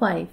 5।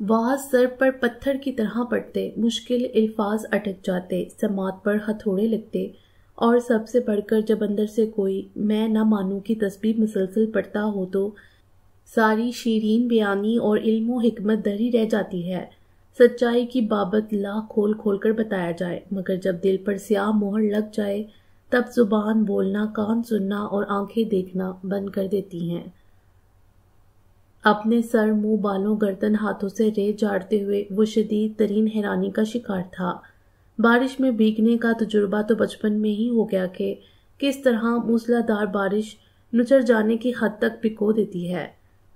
Was سر پر پتھر کی طرح پڑتے، مشکل الفاظ اٹک جاتے، سماعت پر ہتھوڑے لگتے، اور سب سے بڑھ کر جب اندر سے کوئی میں نہ مانوں کی تسبیح مسلسل پڑھتا ہو تو ساری شیرین بیانی اور علم و حکمت دری رہ جاتی ہے۔ سچائی کی بابت لاکھ کھول کھول کر بتایا جائے، مگر جب دل پر سیاہ مہر لگ جائے تب زبان بولنا، کان سننا اور آنکھیں دیکھنا بند کر دیتی ہیں۔ اپنے سر، منہ، بالوں، گردن، ہاتھوں سے ریت جھاڑتے ہوئے وہ شدید ترین حیرانی کا شکار تھا۔ بارش میں بھیگنے کا تجربہ تو بچپن میں ہی ہو گیا کہ کس طرح موسلا دھار بارش نچر جانے کی حد تک بھگو دیتی ہے،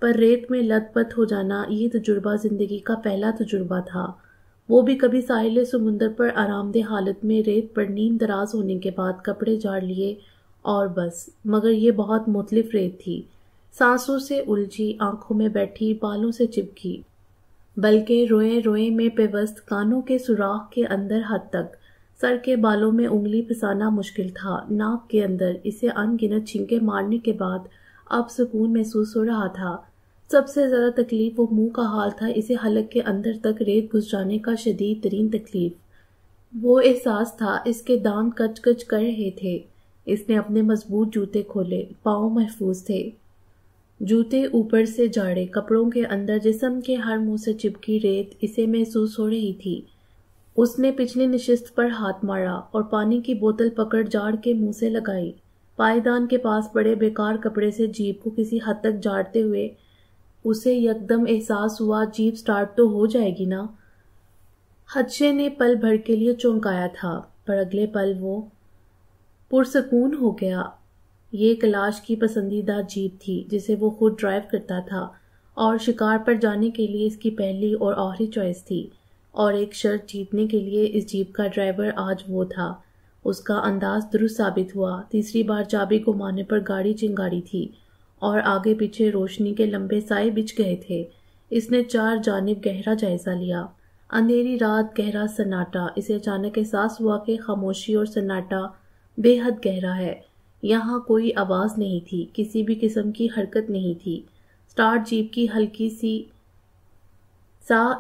پر ریت میں لت پت ہو جانا یہ تجربہ زندگی کا پہلا تجربہ تھا، وہ بھی کبھی ساحل سمندر پر آرام دہ حالت میں ریت پر نیند دراز ہونے کے بعد کپڑے جھاڑ لیے اور بس، مگر یہ بہت مختلف ریت تھی، سانسوں سے الجھی، آنکھوں میں بیٹھی، بالوں سے چپکی، بلکہ روئیں روئیں میں پیوست، کانوں کے سوراخ کے اندر حد تک، سر کے بالوں میں انگلی پھنسانا مشکل تھا، ناک کے اندر، اسے ان گنت چھینکیں مارنے کے بعد اب سکون محسوس ہو رہا تھا۔ سب سے زیادہ تکلیف وہ منہ کا حال تھا، اسے حلق کے اندر تک ریت گھس جانے کا شدید ترین تکلیف۔ وہ احساس تھا اس کے دانت کچ کچ کر رہے تھے۔ اس نے اپنے مضبوط جوتے کھولے، پاؤں محفوظ تھے، جوتے اوپر سے جاڑے، کپڑوں کے اندر جسم کے ہر منہ سے چپکی ریت اسے محسوس ہو رہی تھی۔ اس نے پچھلی نشست پر ہاتھ مارا اور پانی کی بوتل پکڑ جاڑ کے منہ سے لگائی۔ پائیدان کے پاس پڑے بیکار کپڑے سے جیب کو کسی حد تک جاڑتے ہوئے اسے یکدم احساس ہوا جیب سٹارٹ تو ہو جائے گی نا۔ خدشے نے پل بھر کے لیے چونکایا تھا، پر اگلے پل وہ پرسکون ہو گیا۔ یہ کیلاش کی پسندیدہ جیپ تھی جسے وہ خود ڈرائیو کرتا تھا، اور شکار پر جانے کے لیے اس کی پہلی اور آخری چوائس تھی، اور ایک شرط جیتنے کے لیے اس جیپ کا ڈرائیور آج وہ تھا۔ اس کا انداز درست ثابت ہوا، تیسری بار چابی گھمانے پر گاڑی چنگاڑی تھی اور آگے پیچھے روشنی کے لمبے سائے بچھ گئے تھے۔ اس نے چار جانب گہرا جائزہ لیا۔ اندھیری رات، گہرا سناٹا، اسے اچانک احساس ہوا کہ خاموشی اور سناٹا بے حد گہرا ہے۔ یہاں کوئی آواز نہیں تھی، کسی بھی قسم کی حرکت نہیں تھی۔ سٹارٹ جیپ کی ہلکی سی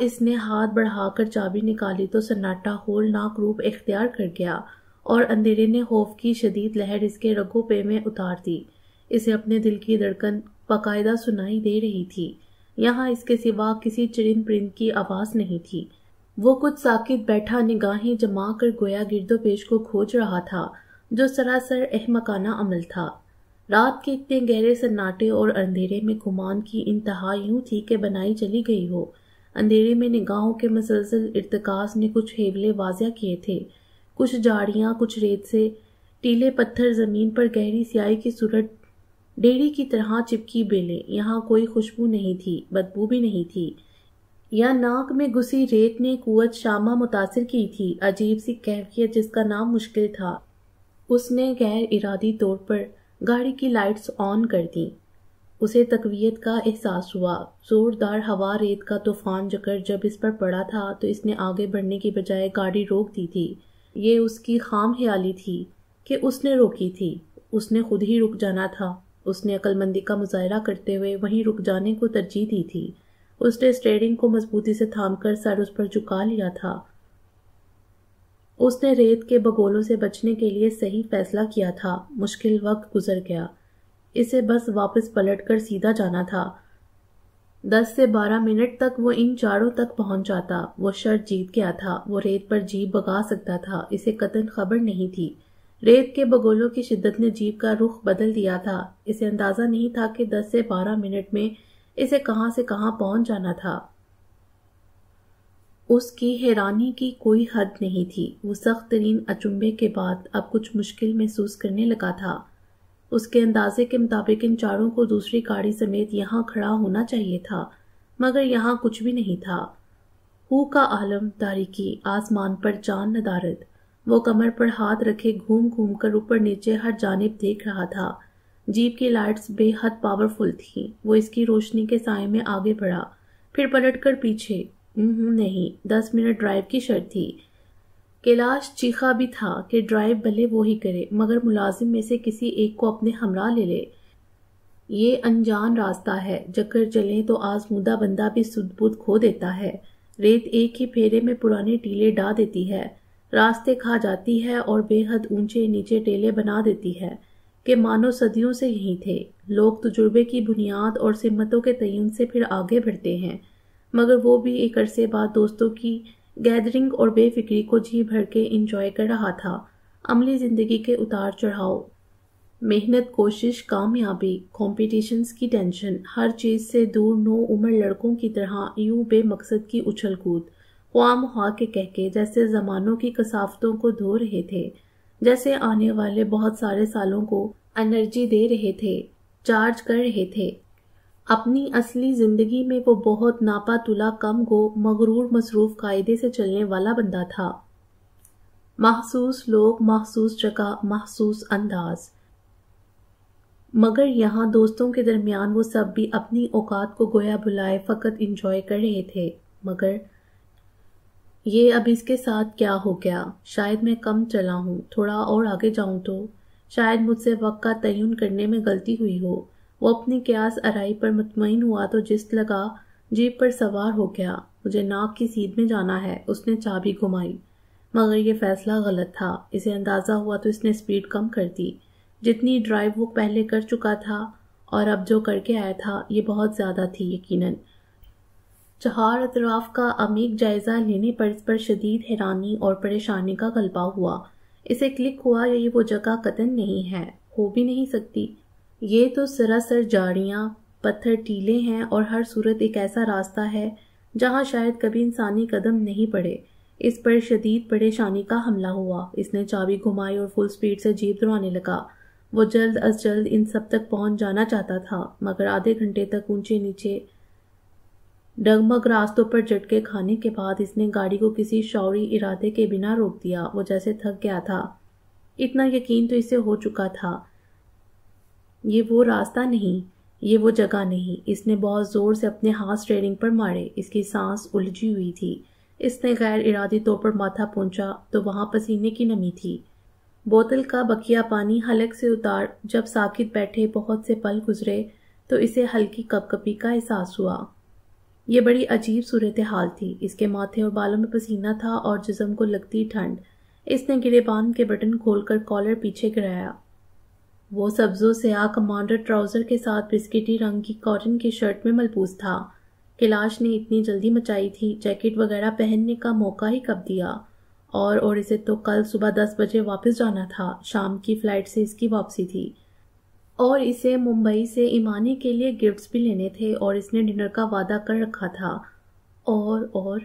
اس نے ہاتھ بڑھا کر چابی نکالی تو سناٹا ہولناک روپ اختیار کر گیا اور اندھیرے نے خوف کی شدید لہر اس کے رگوں پہ میں اتار دی۔ اسے اپنے دل کی دھڑکن باقاعدہ سنائی دے رہی تھی۔ یہاں اس کے سوا کسی چرند پرند کی آواز نہیں تھی۔ وہ کچھ ساکت بیٹھا، نگاہیں جما کر گویا گرد و پیش کو کھوج رہا تھا، جو سراسر احمقانہ عمل تھا۔ رات کے اتنے گہرے سناٹے اور اندھیرے میں گمان کی انتہا یوں تھی کہ بنائی چلی گئی ہو۔ اندھیرے میں نگاہوں کے مسلسل ارتکاز نے کچھ ہیولے واضح کیے تھے، کچھ جاڑیاں، کچھ ریت سے ٹیلے پتھر، زمین پر گہری سیاہی کی صورت ڈیری کی طرح چپکی بیلیں۔ یہاں کوئی خوشبو نہیں تھی، بدبو بھی نہیں تھی، یا ناک میں گھسی ریت نے قوت شامہ متاثر کی تھی، عجیب سی کیفیت جس کا نام مشکل تھا۔ اس نے غیر ارادی طور پر گاڑی کی لائٹس آن کر دیں۔ اسے تقویت کا احساس ہوا۔ زوردار ہوا، ریت کا طوفان جکر جب اس پر پڑا تھا تو اس نے آگے بڑھنے کی بجائے گاڑی روک دی تھی۔ یہ اس کی خام خیالی تھی کہ اس نے روکی تھی، اس نے خود ہی رک جانا تھا۔ اس نے عقل مندی کا مظاہرہ کرتے ہوئے وہیں رک جانے کو ترجیح دی تھی۔ اس نے اسٹیئرنگ کو مضبوطی سے تھام کر سر اس پر جھکا لیا تھا۔ اس نے ریت کے بگولوں سے بچنے کے لیے صحیح فیصلہ کیا تھا۔ مشکل وقت گزر گیا، اسے بس واپس پلٹ کر سیدھا جانا تھا۔ 10 سے 12 منٹ تک وہ ان چاروں تک پہنچ جاتا۔ وہ شرط جیت گیا تھا، وہ ریت پر جیپ بگا سکتا تھا، اسے قطعاً خبر نہیں تھی۔ ریت کے بگولوں کی شدت نے جیپ کا رخ بدل دیا تھا۔ اسے اندازہ نہیں تھا کہ 10 سے 12 منٹ میں اسے کہاں سے کہاں پہنچ جانا تھا۔ اس کی حیرانی کی کوئی حد نہیں تھی۔ وہ سخت ترین اچنبے کے بعد اب کچھ مشکل محسوس کرنے لگا تھا۔ اس کے اندازے کے مطابق ان چاروں کو دوسری گاڑی سمیت یہاں کھڑا ہونا چاہیے تھا، مگر یہاں کچھ بھی نہیں تھا۔ ہو کا عالم، تاریکی، آسمان پر چاند ندارد۔ وہ کمر پر ہاتھ رکھے گھوم گھوم کر اوپر نیچے ہر جانب دیکھ رہا تھا۔ جیپ کی لائٹس بے حد پاورفل تھیں۔ وہ اس کی روشنی کے سائے میں آگے بڑھا، پھر پلٹ کر پیچھے۔ نہیں، 10 منٹ ڈرائیو کی شرط تھی۔ کیلاش چیخا بھی تھا کہ ڈرائیو بھلے وہی کرے، مگر ملازم میں سے کسی ایک کو اپنے ہمراہ لے لے۔ یہ انجان راستہ ہے، چکر چلیں تو آزمودہ بندہ بھی سدھ بدھ کھو دیتا ہے۔ ریت ایک ہی پھیرے میں پرانے ٹیلے ڈھا دیتی ہے، راستے کھا جاتی ہے اور بے حد اونچے نیچے ٹیلے بنا دیتی ہے کہ مانو صدیوں سے یہی تھے۔ لوگ تجربے کی بنیاد اور سمتوں کے تعین سے پھر آگے بڑھتے ہیں، مگر وہ بھی ایک عرصے بعد دوستوں کی گیدرنگ اور بے فکری کو جی بھر کے انجوائے کر رہا تھا۔ عملی زندگی کے اتار چڑھاؤ، محنت، کوشش، کامیابی، کمپٹیشنز کی ٹینشن، ہر چیز سے دور نو عمر لڑکوں کی طرح یوں بے مقصد کی اچھل کود، خواہ مخواہ کے کہکے جیسے زمانوں کی کثافتوں کو دھو رہے تھے، جیسے آنے والے بہت سارے سالوں کو انرجی دے رہے تھے، چارج کر رہے تھے۔ اپنی اصلی زندگی میں وہ بہت ناپا تلا کم گو مغرور مصروف قاعدے سے چلنے والا بندہ تھا۔ محسوس لوگ، محسوس جگہ، محسوس انداز۔ مگر یہاں دوستوں کے درمیان وہ سب بھی اپنی اوقات کو گویا بلائے فقط انجوائے کر رہے تھے۔ مگر یہ اب اس کے ساتھ کیا ہو گیا؟ شاید میں کم چلا ہوں، تھوڑا اور آگے جاؤں تو شاید مجھ سے وقت کا تعین کرنے میں غلطی ہوئی ہو۔ وہ اپنی قیاس آرائی پر مطمئن ہوا تو جس لگا جیپ پر سوار ہو گیا۔ مجھے ناک کی سیدھ میں جانا ہے، اس نے چابی گھمائی، مگر یہ فیصلہ غلط تھا۔ اسے اندازہ ہوا تو اس نے سپیڈ کم کر دی۔ جتنی ڈرائیو وہ پہلے کر چکا تھا اور اب جو کر کے آیا تھا یہ بہت زیادہ تھی یقیناً۔ چہار اطراف کا عمیق جائزہ لینے پر اس پر شدید حیرانی اور پریشانی کا غلبہ ہوا۔ اسے کلک ہوا یہ وہ جگہ قطعاً نہیں ہے، ہو بھی نہیں سکتی۔ یہ تو سراسر جھاڑیاں، پتھر ٹیلے ہیں اور ہر صورت ایک ایسا راستہ ہے جہاں شاید کبھی انسانی قدم نہیں پڑے۔ اس پر شدید پریشانی کا حملہ ہوا۔ اس نے چابی گھمائی اور فل سپیڈ سے جیپ دوڑانے لگا۔ وہ جلد از جلد ان سب تک پہنچ جانا چاہتا تھا، مگر آدھے گھنٹے تک اونچے نیچے ڈگمگ راستوں پر جھٹکے کھانے کے بعد اس نے گاڑی کو کسی شعوری ارادے کے بنا روک دیا۔ وہ جیسے تھک گیا تھا۔ اتنا یقین تو اسے ہو چکا تھا، یہ وہ راستہ نہیں، یہ وہ جگہ نہیں۔ اس نے بہت زور سے اپنے ہاتھ اسٹیئرنگ پر مارے۔ اس کی سانس الجھی ہوئی تھی۔ اس نے غیر ارادی طور پر ماتھا پونچھا تو وہاں پسینے کی نمی تھی۔ بوتل کا بقیہ پانی حلق سے اتار جب ساکت بیٹھے بہت سے پل گزرے تو اسے ہلکی کپ کپی کا احساس ہوا۔ یہ بڑی عجیب صورتحال تھی۔ اس کے ماتھے اور بالوں میں پسینہ تھا اور جسم کو لگتی ٹھنڈ۔ اس نے گریبان کے بٹن کھول کر کالر پیچھے گرایا۔ وہ سبز و سیاہ کمانڈر ٹراؤزر کے ساتھ بسکٹی رنگ کی کاٹن کی شرٹ میں ملبوس تھا۔ کیلاش نے اتنی جلدی مچائی تھی، جیکٹ وغیرہ پہننے کا موقع ہی کب دیا، اور اسے تو کل صبح 10 بجے واپس جانا تھا۔ شام کی فلائٹ سے اس کی واپسی تھی اور اسے ممبئی سے ایمانی کے لیے گفٹس بھی لینے تھے اور اس نے ڈنر کا وعدہ کر رکھا تھا۔ اور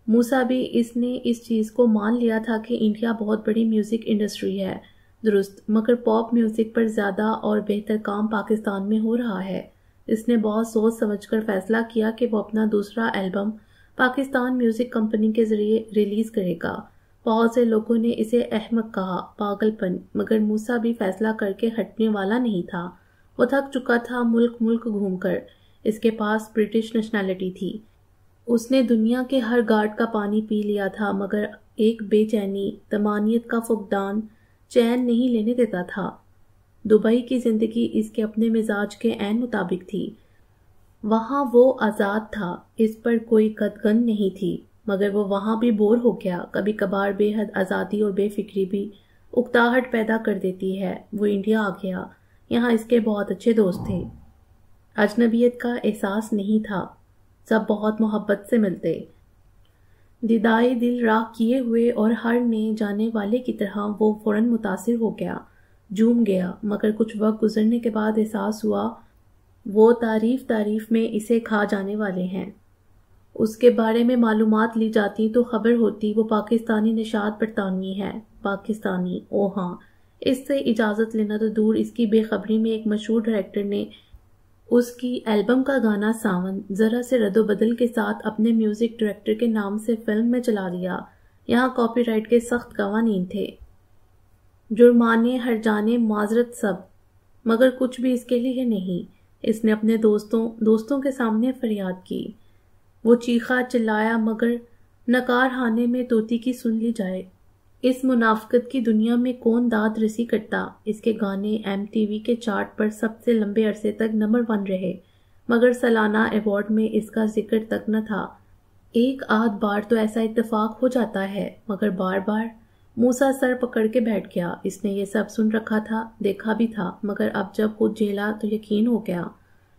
موسیٰ بھی اس نے اس چیز کو مان لیا تھا کہ انڈیا بہت بڑی میوزک انڈسٹری ہے، درست، مگر پاپ میوزک پر زیادہ اور بہتر کام پاکستان میں ہو رہا ہے۔ اس نے بہت سوچ سمجھ کر فیصلہ کیا کہ وہ اپنا دوسرا البم پاکستان میوزک کمپنی کے ذریعے ریلیز کرے گا۔ بہت سے لوگوں نے اسے احمق کہا، پاگل پن، مگر موسیٰ بھی فیصلہ کر کے ہٹنے والا نہیں تھا۔ وہ تھک چکا تھا ملک گھوم کر۔ اس کے پاس برٹش نیشنلٹی تھی۔ اس نے دنیا کے ہر گھاٹ کا پانی پی لیا تھا، مگر ایک بے چینی، طمانینت کا فقدان چین نہیں لینے دیتا تھا۔ دبئی کی زندگی اس کے اپنے مزاج کے عین مطابق تھی۔ وہاں وہ آزاد تھا، اس پر کوئی قدغن نہیں تھی، مگر وہ وہاں بھی بور ہو گیا۔ کبھی کبھار بے حد آزادی اور بے فکری بھی اکتاہٹ پیدا کر دیتی ہے۔ وہ انڈیا آ گیا۔ یہاں اس کے بہت اچھے دوست تھے۔ اجنبیت کا احساس نہیں تھا، سب بہت محبت سے ملتے۔ دیدائے دل راہ کیے ہوئے اور ہر نئے جانے والے کی طرح وہ فوراً متاثر ہو گیا، جھوم گیا، مگر کچھ وقت گزرنے کے بعد احساس ہوا وہ تعریف میں اسے کھا جانے والے ہیں۔ اس کے بارے میں معلومات لی جاتی تو خبر ہوتی وہ پاکستانی نژاد برطانوی ہے۔ پاکستانی، او ہاں، اس سے اجازت لینا تو دور، اس کی بے خبری میں ایک مشہور ڈائریکٹر نے اس کی البم کا گانا ساون ذرا سے رد و بدل کے ساتھ اپنے میوزک ڈائریکٹر کے نام سے فلم میں چلا دیا۔ یہاں کاپی رائٹ کے سخت قوانین تھے، جرمانے، ہرجانے، معذرت، سب، مگر کچھ بھی اس کے لیے نہیں۔ اس نے اپنے دوستوں کے سامنے فریاد کی۔ وہ چیخا چلایا، مگر نکار خانے میں طوطی کی سن لی جائے۔ اس منافقت کی دنیا میں کون داد رسی کرتا۔ اس کے گانے MTV کے چارٹ پر سب سے لمبے عرصے تک نمبر 1 رہے، مگر سالانہ ایوارڈ میں اس کا ذکر تک نہ تھا۔ ایک آدھ بار تو ایسا اتفاق ہو جاتا ہے، مگر بار بار۔ موسیٰ سر پکڑ کے بیٹھ گیا۔ اس نے یہ سب سن رکھا تھا، دیکھا بھی تھا، مگر اب جب خود جھیلا تو یقین ہو گیا۔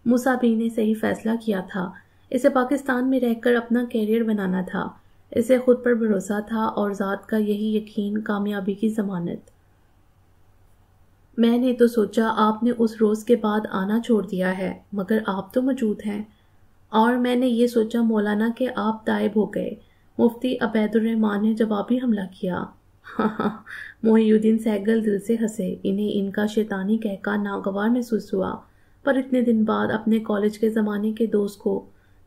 موسیٰ بھی نے صحیح فیصلہ کیا تھا۔ اسے پاکستان میں رہ کر اپنا کیریئر بنانا تھا۔ اسے خود پر بھروسہ تھا اور ذات کا یہی یقین کامیابی کی ضمانت۔ میں نے تو سوچا آپ نے اس روز کے بعد آنا چھوڑ دیا ہے، مگر آپ تو موجود ہیں۔ اور میں نے یہ سوچا مولانا کہ آپ تائب ہو گئے۔ مفتی عبید الرحمان نے جوابی حملہ کیا۔ محی الدین سہگل دل سے ہنسے۔ انہیں ان کا شیطانی کہکا ناگوار محسوس ہوا، پر اتنے دن بعد اپنے کالج کے زمانے کے دوست کو،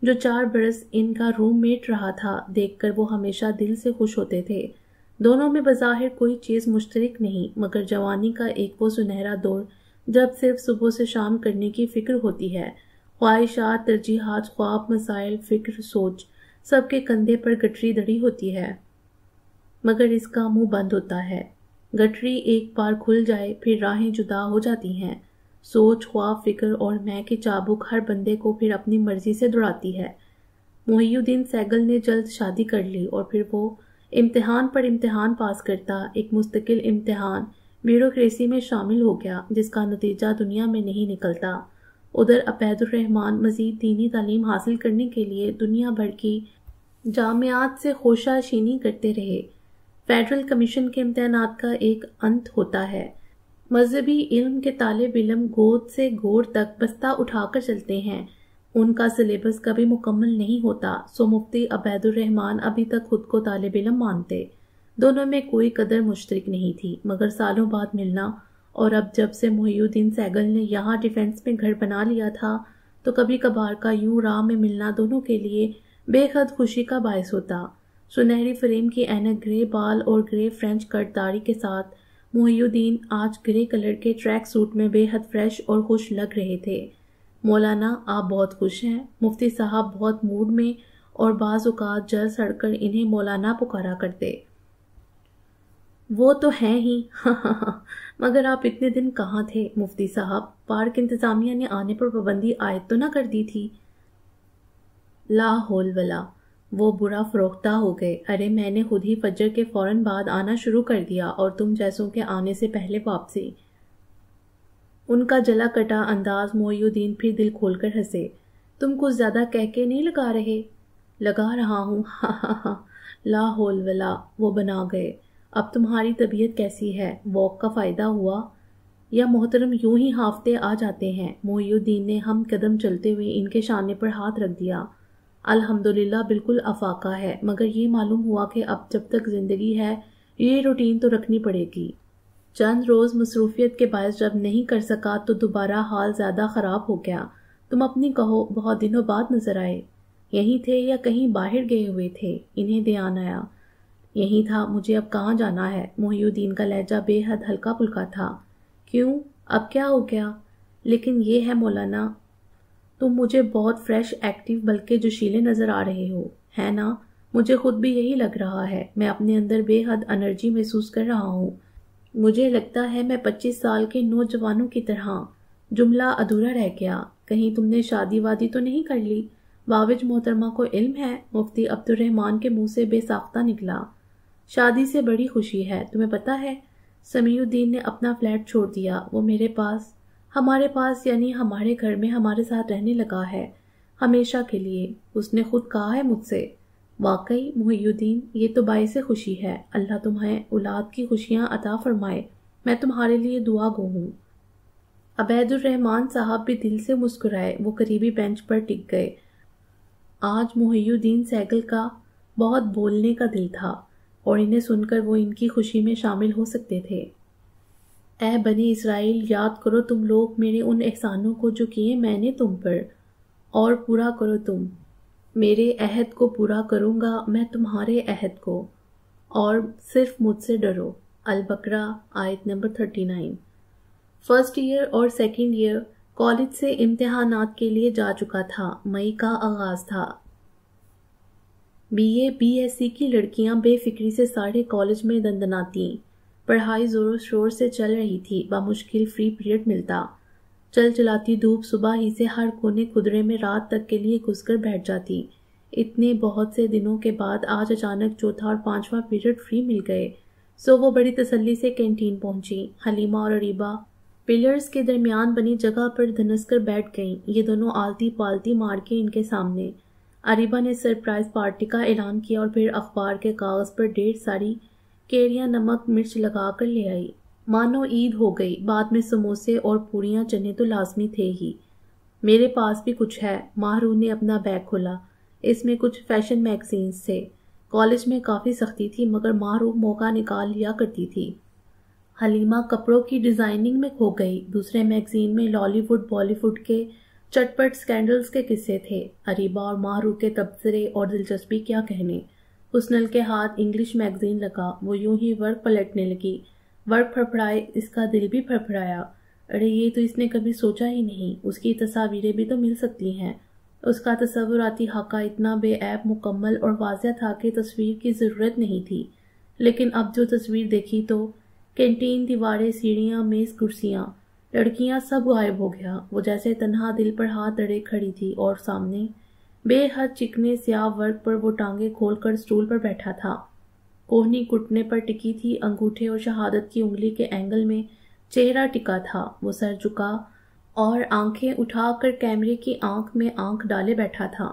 جو 4 برس ان کا روم میٹ رہا تھا، دیکھ کر وہ ہمیشہ دل سے خوش ہوتے تھے۔ دونوں میں بظاہر کوئی چیز مشترک نہیں، مگر جوانی کا ایک وہ سنہرا دور جب صرف صبح سے شام کرنے کی فکر ہوتی ہے۔ خواہشات، ترجیحات، خواب، مسائل، فکر، سوچ، سب کے کندھے پر گٹری دڑی ہوتی ہے، مگر اس کا منہ بند ہوتا ہے۔ گٹری ایک بار کھل جائے پھر راہیں جدا ہو جاتی ہیں۔ سوچ، خواب، فکر اور میں کی چابک ہر بندے کو پھر اپنی مرضی سے دوڑاتی ہے۔ محی الدین سہگل نے جلد شادی کر لی اور پھر وہ امتحان پر امتحان پاس کرتا، ایک مستقل امتحان بیوروکریسی میں شامل ہو گیا جس کا نتیجہ دنیا میں نہیں نکلتا۔ ادھر عبید الرحمان مزید دینی تعلیم حاصل کرنے کے لیے دنیا بھر کی جامعات سے خوشہ چینی کرتے رہے۔ فیڈرل کمیشن کے امتحانات کا ایک انت ہوتا ہے۔ مذہبی علم کے طالب علم گود سے گور تک بستہ اٹھا کر چلتے ہیں، ان کا سلیبس کبھی مکمل نہیں ہوتا، سو مفتی عبید الرحمان ابھی تک خود کو طالب علم مانتے۔ دونوں میں کوئی قدر مشترک نہیں تھی، مگر سالوں بعد ملنا، اور اب جب سے محی الدین سہگل نے یہاں ڈیفنس میں گھر بنا لیا تھا تو کبھی کبھار کا یوں راہ میں ملنا دونوں کے لیے بے حد خوشی کا باعث ہوتا۔ سنہری فریم کی اینک، گرے بال اور گرے فرینچ کٹ داڑھی کے ساتھ محی الدین آج گرے کلر کے ٹریک سوٹ میں بے حد فریش اور خوش لگ رہے تھے۔ مولانا آپ بہت خوش ہیں؟ مفتی صاحب بہت موڈ میں اور بعض اوقات جل سڑ کر انہیں مولانا پکارا کرتے۔ وہ تو ہیں ہی مگر آپ اتنے دن کہاں تھے مفتی صاحب؟ پارک انتظامیہ نے آنے پر پابندی عائد تو نہ کر دی تھی؟ لا حول ولا، وہ برا فروختہ ہو گئے۔ ارے میں نے خود ہی فجر کے فوراً بعد آنا شروع کر دیا اور تم جیسوں کے آنے سے پہلے واپسی۔ ان کا جلا کٹا انداز محی الدین پھر دل کھول کر ہنسے۔ تم کچھ زیادہ کہہ کے نہیں لگا رہے؟ لگا رہا ہوں لا حول ولا، وہ بنا گئے۔ اب تمہاری طبیعت کیسی ہے؟ واک کا فائدہ ہوا یا محترم یوں ہی ہافتے آ جاتے ہیں؟ محی الدین نے ہم قدم چلتے ہوئے ان کے شانے پر ہاتھ رکھ دیا۔ الحمدللہ بالکل افاقہ ہے، مگر یہ معلوم ہوا کہ اب جب تک زندگی ہے یہ روٹین تو رکھنی پڑے گی۔ چند روز مصروفیت کے باعث جب نہیں کر سکا تو دوبارہ حال زیادہ خراب ہو گیا۔ تم اپنی کہو، بہت دنوں بعد نظر آئے۔ یہیں تھے یا کہیں باہر گئے ہوئے تھے؟ انہیں دھیان آیا۔ یہی تھا، مجھے اب کہاں جانا ہے؟ محی الدین کا لہجہ بے حد ہلکا پھلکا تھا۔ کیوں، اب کیا ہو گیا؟ لیکن یہ ہے مولانا، تم مجھے بہت فریش، ایکٹیو بلکہ جوشیلے نظر آ رہے ہو، ہے نا؟ مجھے خود بھی یہی لگ رہا ہے۔ میں اپنے اندر بے حد انرجی محسوس کر رہا ہوں۔ مجھے لگتا ہے میں 25 سال کے نوجوانوں کی طرح۔ جملہ ادھورا رہ گیا۔ کہیں تم نے شادی وادی تو نہیں کر لی؟ باوج محترمہ کو علم ہے؟ مفتی عبد الرحمان کے منہ سے بے ساختہ نکلا۔ شادی سے بڑی خوشی ہے، تمہیں پتا ہے؟ سمیع الدین نے اپنا فلیٹ چھوڑ دیا، وہ میرے پاس، ہمارے پاس یعنی ہمارے گھر میں ہمارے ساتھ رہنے لگا ہے، ہمیشہ کے لیے۔ اس نے خود کہا ہے مجھ سے۔ واقعی محی الدین، یہ تو باعث خوشی ہے۔ اللہ تمہیں اولاد کی خوشیاں عطا فرمائے، میں تمہارے لیے دعا گو ہوں۔ عبید الرحمان صاحب بھی دل سے مسکرائے، وہ قریبی بینچ پر ٹک گئے۔ آج محی الدین سہگل کا بہت بولنے کا دل تھا اور انہیں سن کر وہ ان کی خوشی میں شامل ہو سکتے تھے۔ اے بنی اسرائیل، یاد کرو تم لوگ میرے ان احسانوں کو جو کیے میں نے تم پر، اور پورا کرو تم۔ میرے عہد کو پورا کروں گا میں تمہارے عہد کو، اور صرف مجھ سے ڈرو۔ البقرہ آیت نمبر 39۔ فرسٹ ایئر اور سیکنڈ ایئر کالج سے امتحانات کے لیے جا چکا تھا۔ مئی کا آغاز تھا۔ BA BSc کی لڑکیاں بے فکری سے سارے کالج میں دندناتی. پڑھائی زور و شور سے چل رہی تھی. بامشکل فری پیریڈ ملتا. چل چلاتی دھوپ صبح ہی سے ہر کونے خدرے میں رات تک کے لیے گھس کر بیٹھ جاتی. اتنے بہت سے دنوں کے بعد آج اچانک چوتھا اور پانچواں پیریڈ فری مل گئے. سو وہ بڑی تسلی سے کینٹین پہنچی. حلیمہ اور اریبہ پلرز کے درمیان بنی جگہ پر دھنس کر بیٹھ گئیں. یہ دونوں آلتی پالتی مار کے ان کے سامنے. اریبہ نے سرپرائز پارٹی کا اعلان کیا اور پھر اخبار کے کاغذ پر ڈھیر ساری کیریاں نمک مرچ لگا کر لے آئی. مانو عید ہو گئی. بعد میں سموسے اور پوریاں چنے تو لازمی تھے ہی. میرے پاس بھی کچھ ہے. ماہرو نے اپنا بیگ کھولا. اس میں کچھ فیشن میگزینز تھے. کالج میں کافی سختی تھی مگر ماہرو موقع نکال لیا کرتی تھی. حلیمہ کپڑوں کی ڈیزائننگ میں کھو گئی. دوسرے میگزین میں لالی ووڈ بالی ووڈ کے چٹپٹ سکینڈلز کے قصے تھے. اریبہ اور ماہرو کے تبصرے اور دلچسپی کیا کہنے. حسنل کے ہاتھ انگلش میگزین لگا. وہ یوں ہی ورق پلٹنے لگی. ورق پھڑپھڑائے. اس کا دل بھی پھڑپھڑایا. ارے یہ تو اس نے کبھی سوچا ہی نہیں. اس کی تصاویریں بھی تو مل سکتی ہیں. اس کا تصوراتی خاکہ اتنا بے عیب مکمل اور واضح تھا کہ تصویر کی ضرورت نہیں تھی. لیکن اب جو تصویر دیکھی تو کینٹین دیواریں سیڑھیاں میز کرسیاں لڑکیاں سب غائب ہو گیا. وہ جیسے تنہا دل پر ہاتھ دڑے کھڑی تھی اور سامنے بے حد چکنے سیاہ ورق پر وہ ٹانگیں کھول کر سٹول پر بیٹھا تھا. کوہنی گھٹنے پر ٹکی تھی. انگوٹھے اور شہادت کی انگلی کے اینگل میں چہرہ ٹکا تھا. وہ سر جھکا اور آنکھیں اٹھا کر کیمرے کی آنکھ میں آنکھ ڈالے بیٹھا تھا.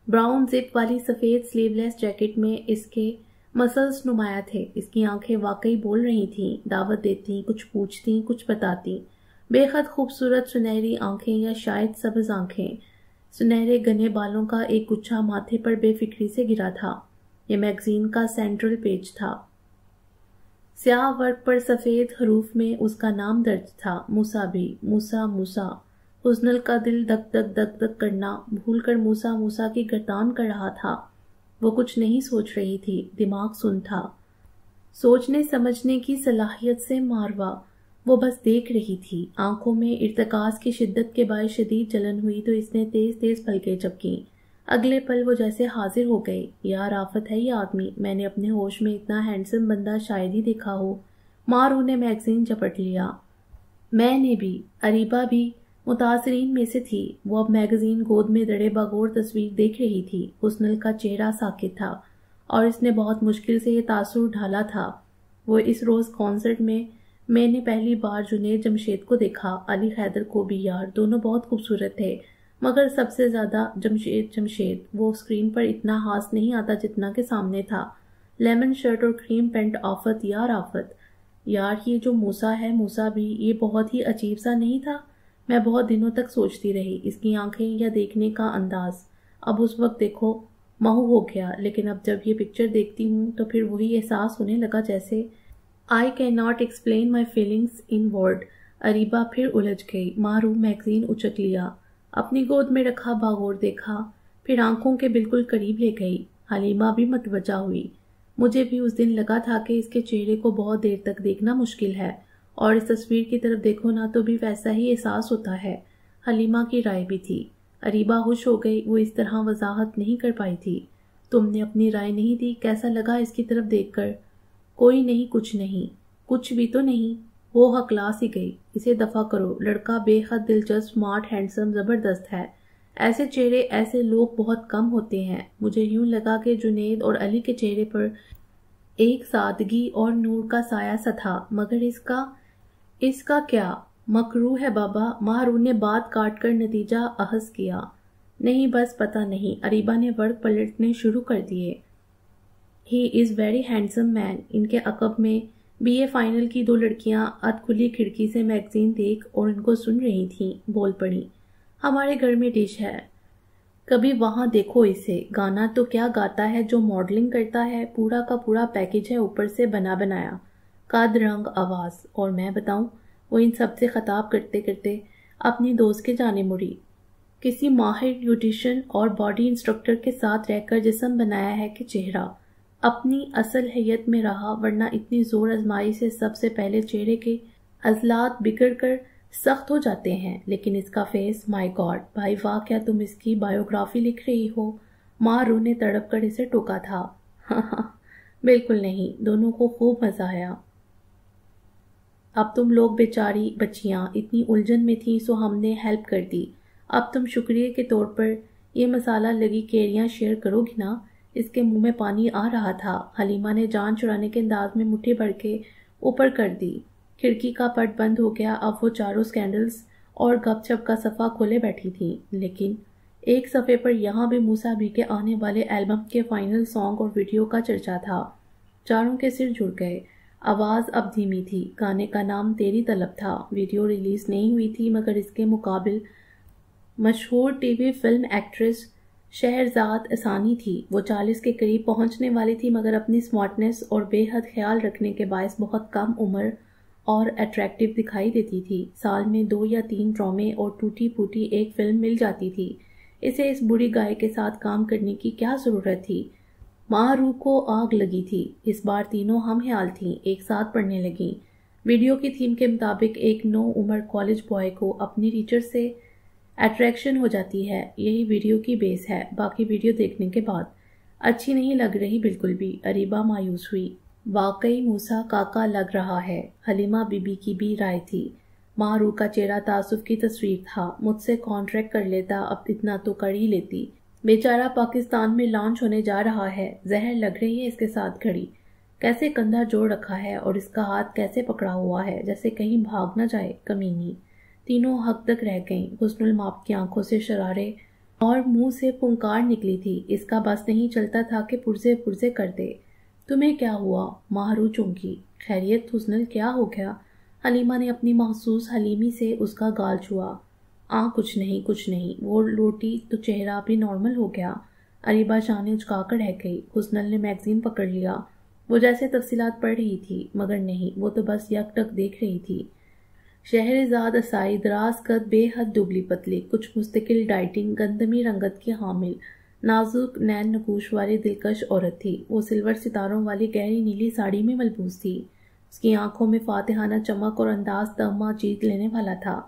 براؤن زپ والی سفید سلیو لیس جیکٹ میں اس کے مسلز نمایاں تھے. اس کی آنکھیں واقعی بول رہی تھیں. دعوت دیتی, کچھ پوچھتی, کچھ بتاتی. بے حد خوبصورت سنہری آنکھیں یا شاید سبز آنکھیں. سنہرے گھنے بالوں کا ایک گچھا ماتھے پر بے فکری سے گرا تھا. یہ میگزین کا سینٹرل پیج تھا. سیاہ ورق پر سفید حروف میں اس کا نام درج تھا. موسیٰ بھی. موسیٰ موسیٰ. حسنل کا دل دک دک دک دک کرنا بھول کر موسیٰ موسیٰ کی گردان کر رہا تھا. وہ کچھ نہیں سوچ رہی تھی. دماغ سن تھا. سوچنے سمجھنے کی صلاحیت سے ماروا. وہ بس دیکھ رہی تھی. آنکھوں میں ارتکاز کی شدت کے باعث شدید جلن ہوئی تو اس نے تیز تیز پلکیں جھپکیں. اگلے پل وہ جیسے حاضر ہو گئی. یار آفت ہے یہ آدمی. میں نے اپنے ہوش میں اتنا ہینڈسم بندہ شاید ہی دیکھا ہو. مارو نے میگزین جپٹ لیا. میں نے بھی. اریبہ بھی متاثرین میں سے تھی. وہ اب میگزین گود میں دڑے بغور تصویر دیکھ رہی تھی. حسنل کا چہرہ ساکت تھا اور اس نے بہت مشکل سے یہ تاثر ڈھالا تھا. وہ اس روز کانسرٹ میں نے پہلی بار جنید جمشید کو دیکھا. علی حیدر کو بھی. یار دونوں بہت خوبصورت تھے مگر سب سے زیادہ جمشید. وہ اسکرین پر اتنا ہاس نہیں آتا جتنا کہ سامنے تھا. لیمن شرٹ اور کریم پینٹ. آفت یار آفت. یار یہ جو موسیٰ ہے موسیٰ بھی یہ بہت ہی عجیب سا نہیں تھا. میں بہت دنوں تک سوچتی رہی. اس کی آنکھیں یا دیکھنے کا انداز. اب اس وقت دیکھو محو ہو گیا لیکن اب جب یہ پکچر دیکھتی ہوں تو پھر وہی احساس ہونے لگا جیسے I cannot explain my feelings in word. Areeba پھر الجھ گئی. ماہرو میگزین اچک لیا. اپنی گود میں رکھا باغور دیکھا. پھر آنکھوں کے بالکل قریب لے گئی. حلیمہ بھی متوجہ ہوئی. مجھے بھی اس دن لگا تھا کہ اس کے چہرے کو بہت دیر تک دیکھنا مشکل ہے اور اس تصویر کی طرف دیکھو نہ تو بھی ویسا ہی احساس ہوتا ہے. حلیمہ کی رائے بھی تھی. اریبہ خوش ہو گئی. وہ اس طرح وضاحت نہیں کر پائی تھی. تم نے اپنی رائے نہیں دی. کیسا لگا اس کی طرف دیکھ کر؟ کوئی نہیں کچھ نہیں. کچھ بھی تو نہیں. وہ ہکلا سی گئی. اسے دفع کرو. لڑکا بے حد دلچسپ اسمارٹ ہینڈسم زبردست ہے. ایسے چہرے ایسے لوگ بہت کم ہوتے ہیں. مجھے یوں لگا کہ جنید اور علی کے چہرے پر ایک سادگی اور نور کا سایہ سا تھا مگر اس کا کیا مکروہ ہے بابا. ماہرو نے بات کاٹ کر نتیجہ اخذ کیا. نہیں بس پتہ نہیں. اریبہ نے ورق پلٹنے شروع کر دیے. ہی از ویری ہینڈسم مین. ان کے عقب میں BA فائنل کی 2 لڑکیاں ادھ کھلی کھڑکی سے میگزین دیکھ اور ان کو سن رہی تھیں. بول پڑی. ہمارے گھر میں ڈش ہے. کبھی وہاں دیکھو اسے. گانا تو کیا گاتا ہے جو ماڈلنگ کرتا ہے. پورا کا پورا پیکج ہے اوپر سے بنا بنایا. قد رنگ آواز. اور میں بتاؤں. وہ ان سب سے خطاب کرتے کرتے اپنی دوست کے جانے مڑی. کسی ماہر نیوٹریشن اور باڈی انسٹرکٹر کے ساتھ رہ کر جسم بنایا ہے کہ چہرہ اپنی اصل حیت میں رہا ورنہ اتنی زور آزمائی سے سب سے پہلے چہرے کے عضلات بگڑ کر سخت ہو جاتے ہیں. لیکن اس کا فیس مائی گاڈ. بھائی واہ کیا تم اس کی بایوگرافی لکھ رہی ہو. ماں روح نے تڑپ کر اسے ٹوکا تھا۔ ہاں بالکل نہیں، دونوں کو خوب مزہ آیا۔ اب تم لوگ بیچاری بچیاں اتنی الجھن میں تھی سو ہم نے ہیلپ کر دی۔ اب تم شکریہ کے طور پر یہ مسالہ لگی کیریاں شیئر کرو گی نا؟ اس کے منہ میں پانی آ رہا تھا۔ حلیمہ نے جان چھڑانے کے انداز میں مٹھی بھر کے اوپر کر دی۔ کھڑکی کا پٹ بند ہو گیا۔ اب وہ چاروں سکینڈلز اور گپ شپ کا صفحہ کھولے بیٹھی تھی، لیکن ایک صفحے پر یہاں بھی موسیٰ بی کے آنے والے البم کے فائنل سانگ اور ویڈیو کا چرچا تھا۔ چاروں کے سر جڑ گئے۔ آواز اب دھیمی تھی۔ گانے کا نام تیری طلب تھا۔ ویڈیو ریلیز نہیں ہوئی تھی، مگر اس کے مقابل مشہور T V film actress Shahrzad Ehsani تھی۔ وہ 40 کے قریب پہنچنے والی تھی، مگر اپنی سمارٹنس اور بے حد خیال رکھنے کے باعث بہت کم عمر اور اٹریکٹیو دکھائی دیتی تھی۔ سال میں 2 یا 3 ڈرامے اور ٹوٹی پھوٹی ایک فلم مل جاتی تھی۔ اسے اس بری گائے کے ساتھ کام کرنے کی کیا ضرورت تھی؟ ماں روح کو آگ لگی تھی۔ اس بار تینوں ہم خیال تھیں، ایک ساتھ پڑھنے لگیں۔ ویڈیو کی تھیم کے مطابق ایک نو عمر کالج بوائے کو اپنی ٹیچر سے اٹریکشن ہو جاتی ہے۔ یہی ویڈیو کی بیس ہے۔ باقی ویڈیو دیکھنے کے بعد اچھی نہیں لگ رہی بالکل بھی، اریبہ مایوس ہوئی۔ واقعی موسیٰ کاکا لگ رہا ہے، حلیمہ بی بی کی بھی رائے تھی۔ ماں روح کا چہرہ تعصب کی تصویر تھا۔ مجھ سے کانٹریکٹ کر لیتا، اب اتنا تو کر ہی لیتی۔ بیچارہ پاکستان میں لانچ ہونے جا رہا ہے، زہر لگ رہی ہے اس کے ساتھ کھڑی۔ کیسے کندھا جوڑ رکھا ہے اور اس کا ہاتھ کیسے پکڑا ہوا ہے، جیسے کہیں بھاگ نہ جائے کمینی۔ تینوں حق تک رہ گئیں۔ حسن الماپ کی آنکھوں سے شرارے اور منہ سے پھنکار نکلی تھی۔ اس کا بس نہیں چلتا تھا کہ پرزے پرزے کر دے۔ تمہیں کیا ہوا؟ ماں روح چونکی۔ خیریت حسنل، کیا ہو گیا؟ حلیمہ نے اپنی محسوس حلیمی سے اس کا گال چھوا۔ کچھ نہیں کچھ نہیں، وہ لوٹی تو چہرہ بھی نارمل ہو گیا۔ اریبہ شانے جھکا کر رہ گئی۔ حسنل نے میگزین پکڑ لیا۔ وہ جیسے تفصیلات پڑھ رہی تھی، مگر نہیں، وہ تو بس یک ٹک دیکھ رہی تھی۔ شہرزاد اسائی، دراز قد، بے حد دبلی پتلی، کچھ مستقل ڈائٹنگ، گندمی رنگت کی حامل، نازک نین نقوش والی دلکش عورت تھی۔ وہ سلور ستاروں والی گہری نیلی ساڑی میں ملبوس تھی۔ اس کی آنکھوں میں فاتحانہ چمک اور انداز تمہ جیت لینے والا تھا۔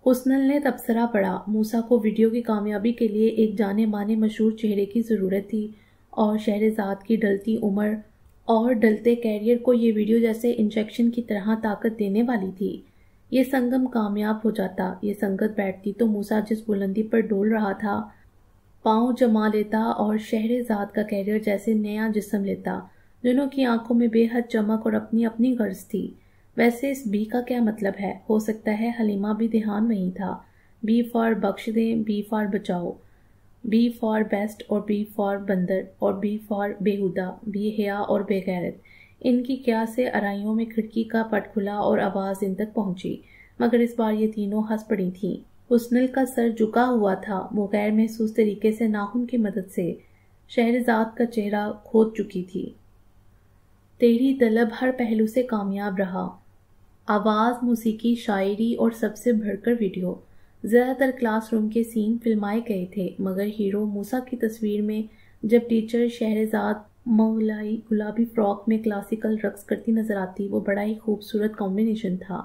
حسنل نے تبصرہ پڑھا۔ موسیٰ کو ویڈیو کی کامیابی کے لیے ایک جانے مانے مشہور چہرے کی ضرورت تھی، اور شہرزاد کی ڈلتی عمر اور ڈلتے کیریئر کو یہ ویڈیو جیسے انجیکشن کی طرح طاقت دینے والی تھی۔ یہ سنگم کامیاب ہو جاتا، یہ سنگت بیٹھتی تو موسیٰ جس بلندی پر ڈول رہا تھا پاؤں جما لیتا اور شہرزاد کا کیریئر جیسے نیا جسم لیتا۔ دونوں کی آنکھوں میں بے حد چمک اور اپنی اپنی غرض تھی۔ ویسے اس بی کا کیا مطلب ہے؟ ہو سکتا ہے حلیمہ بھی دھیان وہیں تھا۔ بی فار بخش دیں، بی فار بچاؤ، بی فار بیسٹ اور بی فار بندر اور بی فار بےہودہ، بے حیا اور بے غیرت۔ ان کی کیا سے ارائیوں میں کھڑکی کا پٹ کھلا اور آواز ان تک پہنچی، مگر اس بار یہ تینوں ہنس پڑی تھیں۔ حسنل کا سر جھکا ہوا تھا۔ وہ غیر محسوس طریقے سے ناخن کی مدد سے شہرزاد کا چہرہ کھود چکی تھی۔ تیری طلب ہر پہلو سے کامیاب رہا۔ آواز، موسیقی، شاعری اور سب سے بڑھ کر ویڈیو۔ زیادہ تر کلاس روم کے سین فلمائے گئے تھے، مگر ہیرو موسیٰ کی تصویر میں جب ٹیچر شہرزاد مولائی گلابی فراک میں کلاسیکل رقص کرتی نظر آتی، وہ بڑا ہی خوبصورت کمبینیشن تھا۔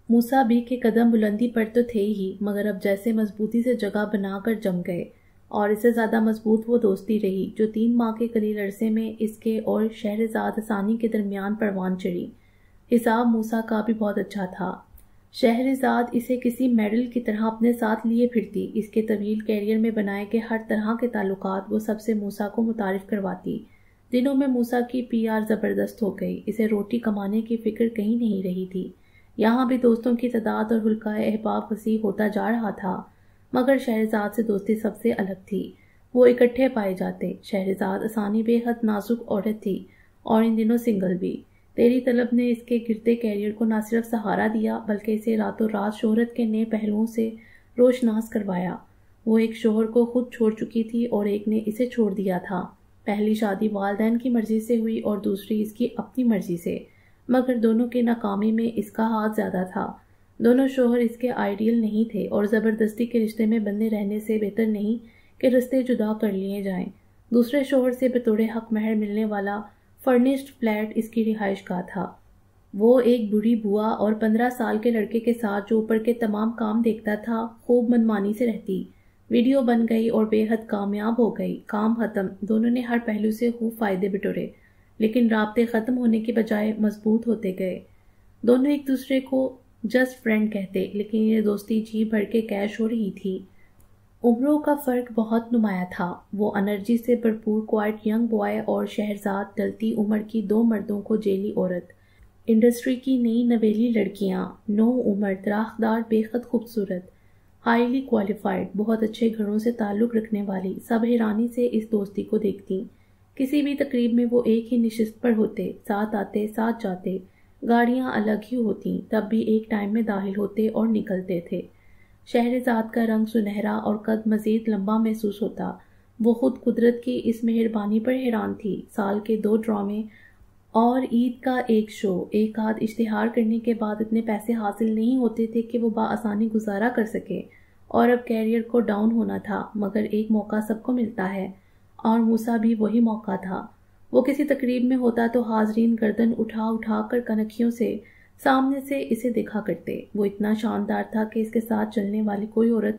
موسیٰ بھی کے قدم بلندی پر تو تھے ہی، مگر اب جیسے مضبوطی سے جگہ بنا کر جم گئے، اور اس سے زیادہ مضبوط وہ دوستی رہی جو 3 ماہ کے قلیل عرصے میں اس کے اور شہرزاد احسانی کے درمیان پروان چڑھی۔ حساب موسیٰ کا بھی بہت اچھا تھا۔ شہرزاد اسے کسی میڈل کی طرح اپنے ساتھ لیے پھرتی۔ اس کے طویل کیریئر میں بنائے گئے ہر طرح کے تعلقات وہ سب سے موسیٰ کو متعارف کرواتی۔ دنوں میں موسیٰ کی PR زبردست ہو گئی۔ اسے روٹی کمانے کی فکر کہیں نہیں رہی تھی۔ یہاں بھی دوستوں کی تعداد اور حلقہ احباب وسیع ہوتا جا رہا تھا، مگر شہرزاد سے دوستی سب سے الگ تھی۔ وہ اکٹھے پائے جاتے۔ شہرزاد احسانی بے حد نازک عورت تھی، اور ان دنوں سنگل بھی۔ تیری طلب نے اس کے گرتے کیریئر کو نہ صرف سہارا دیا، بلکہ اسے راتوں رات شہرت کے نئے پہلوؤں سے روشناس کروایا۔ وہ ایک شوہر کو خود چھوڑ چکی تھی اور ایک نے اسے چھوڑ دیا تھا۔ پہلی شادی والدین کی مرضی سے ہوئی اور دوسری اس کی اپنی مرضی سے، مگر دونوں کی ناکامی میں اس کا ہاتھ زیادہ تھا۔ دونوں شوہر اس کے آئیڈیل نہیں تھے، اور زبردستی کے رشتے میں بندے رہنے سے بہتر نہیں کہ رشتے جدا کر لیے جائیں۔ دوسرے شوہر سے بطور حق مہر ملنے والا فرنشڈ فلیٹ اس کی رہائش گاہ تھا۔ وہ ایک بوڑھی بوا اور 15 سال کے لڑکے کے ساتھ جو اوپر کے تمام کام دیکھتا تھا خوب منمانی سے رہتی۔ ویڈیو بن گئی اور بے حد کامیاب ہو گئی۔ کام ختم، دونوں نے ہر پہلو سے خوب فائدے بٹورے، لیکن رابطے ختم ہونے کے بجائے مضبوط ہوتے گئے۔ دونوں ایک دوسرے کو جسٹ فرینڈ کہتے، لیکن یہ دوستی جی بھر کے کیش ہو رہی تھی۔ عمروں کا فرق بہت نمایاں تھا۔ وہ انرجی سے بھرپور کوائٹ ینگ بوائے اور شہرزاد ڈلتی عمر کی دو مردوں کو جیلی عورت۔ انڈسٹری کی نئی نویلی لڑکیاں، نو عمر، دراختدار، بے حد خوبصورت، ہائیلی کوالیفائڈ، بہت اچھے گھروں سے تعلق رکھنے والی، سب حیرانی سے اس دوستی کو دیکھتی۔ کسی بھی تقریب میں وہ ایک ہی نشست پر ہوتے، ساتھ آتے، ساتھ جاتے، گاڑیاں الگ ہی ہوتیں، تب بھی ایک ٹائم میں داخل ہوتے اور نکلتے تھے۔ شہرزاد کا رنگ سنہرا اور قد مزید لمبا محسوس ہوتا۔ وہ خود قدرت کی اس مہربانی پر حیران تھی۔ سال کے 2 ڈرامے اور عید کا ایک شو، ایک آدھ اشتہار کرنے کے بعد اتنے پیسے حاصل نہیں ہوتے تھے کہ وہ بآسانی گزارا کر سکے، اور اب کیریئر کو ڈاؤن ہونا تھا، مگر ایک موقع سب کو ملتا ہے، اور موسیٰ بھی وہی موقع تھا۔ وہ کسی تقریب میں ہوتا تو حاضرین گردن اٹھا اٹھا کر کنکھیوں سے سامنے سے اسے دیکھا کرتے۔ وہ اتنا شاندار تھا کہ اس کے ساتھ چلنے والی کوئی عورت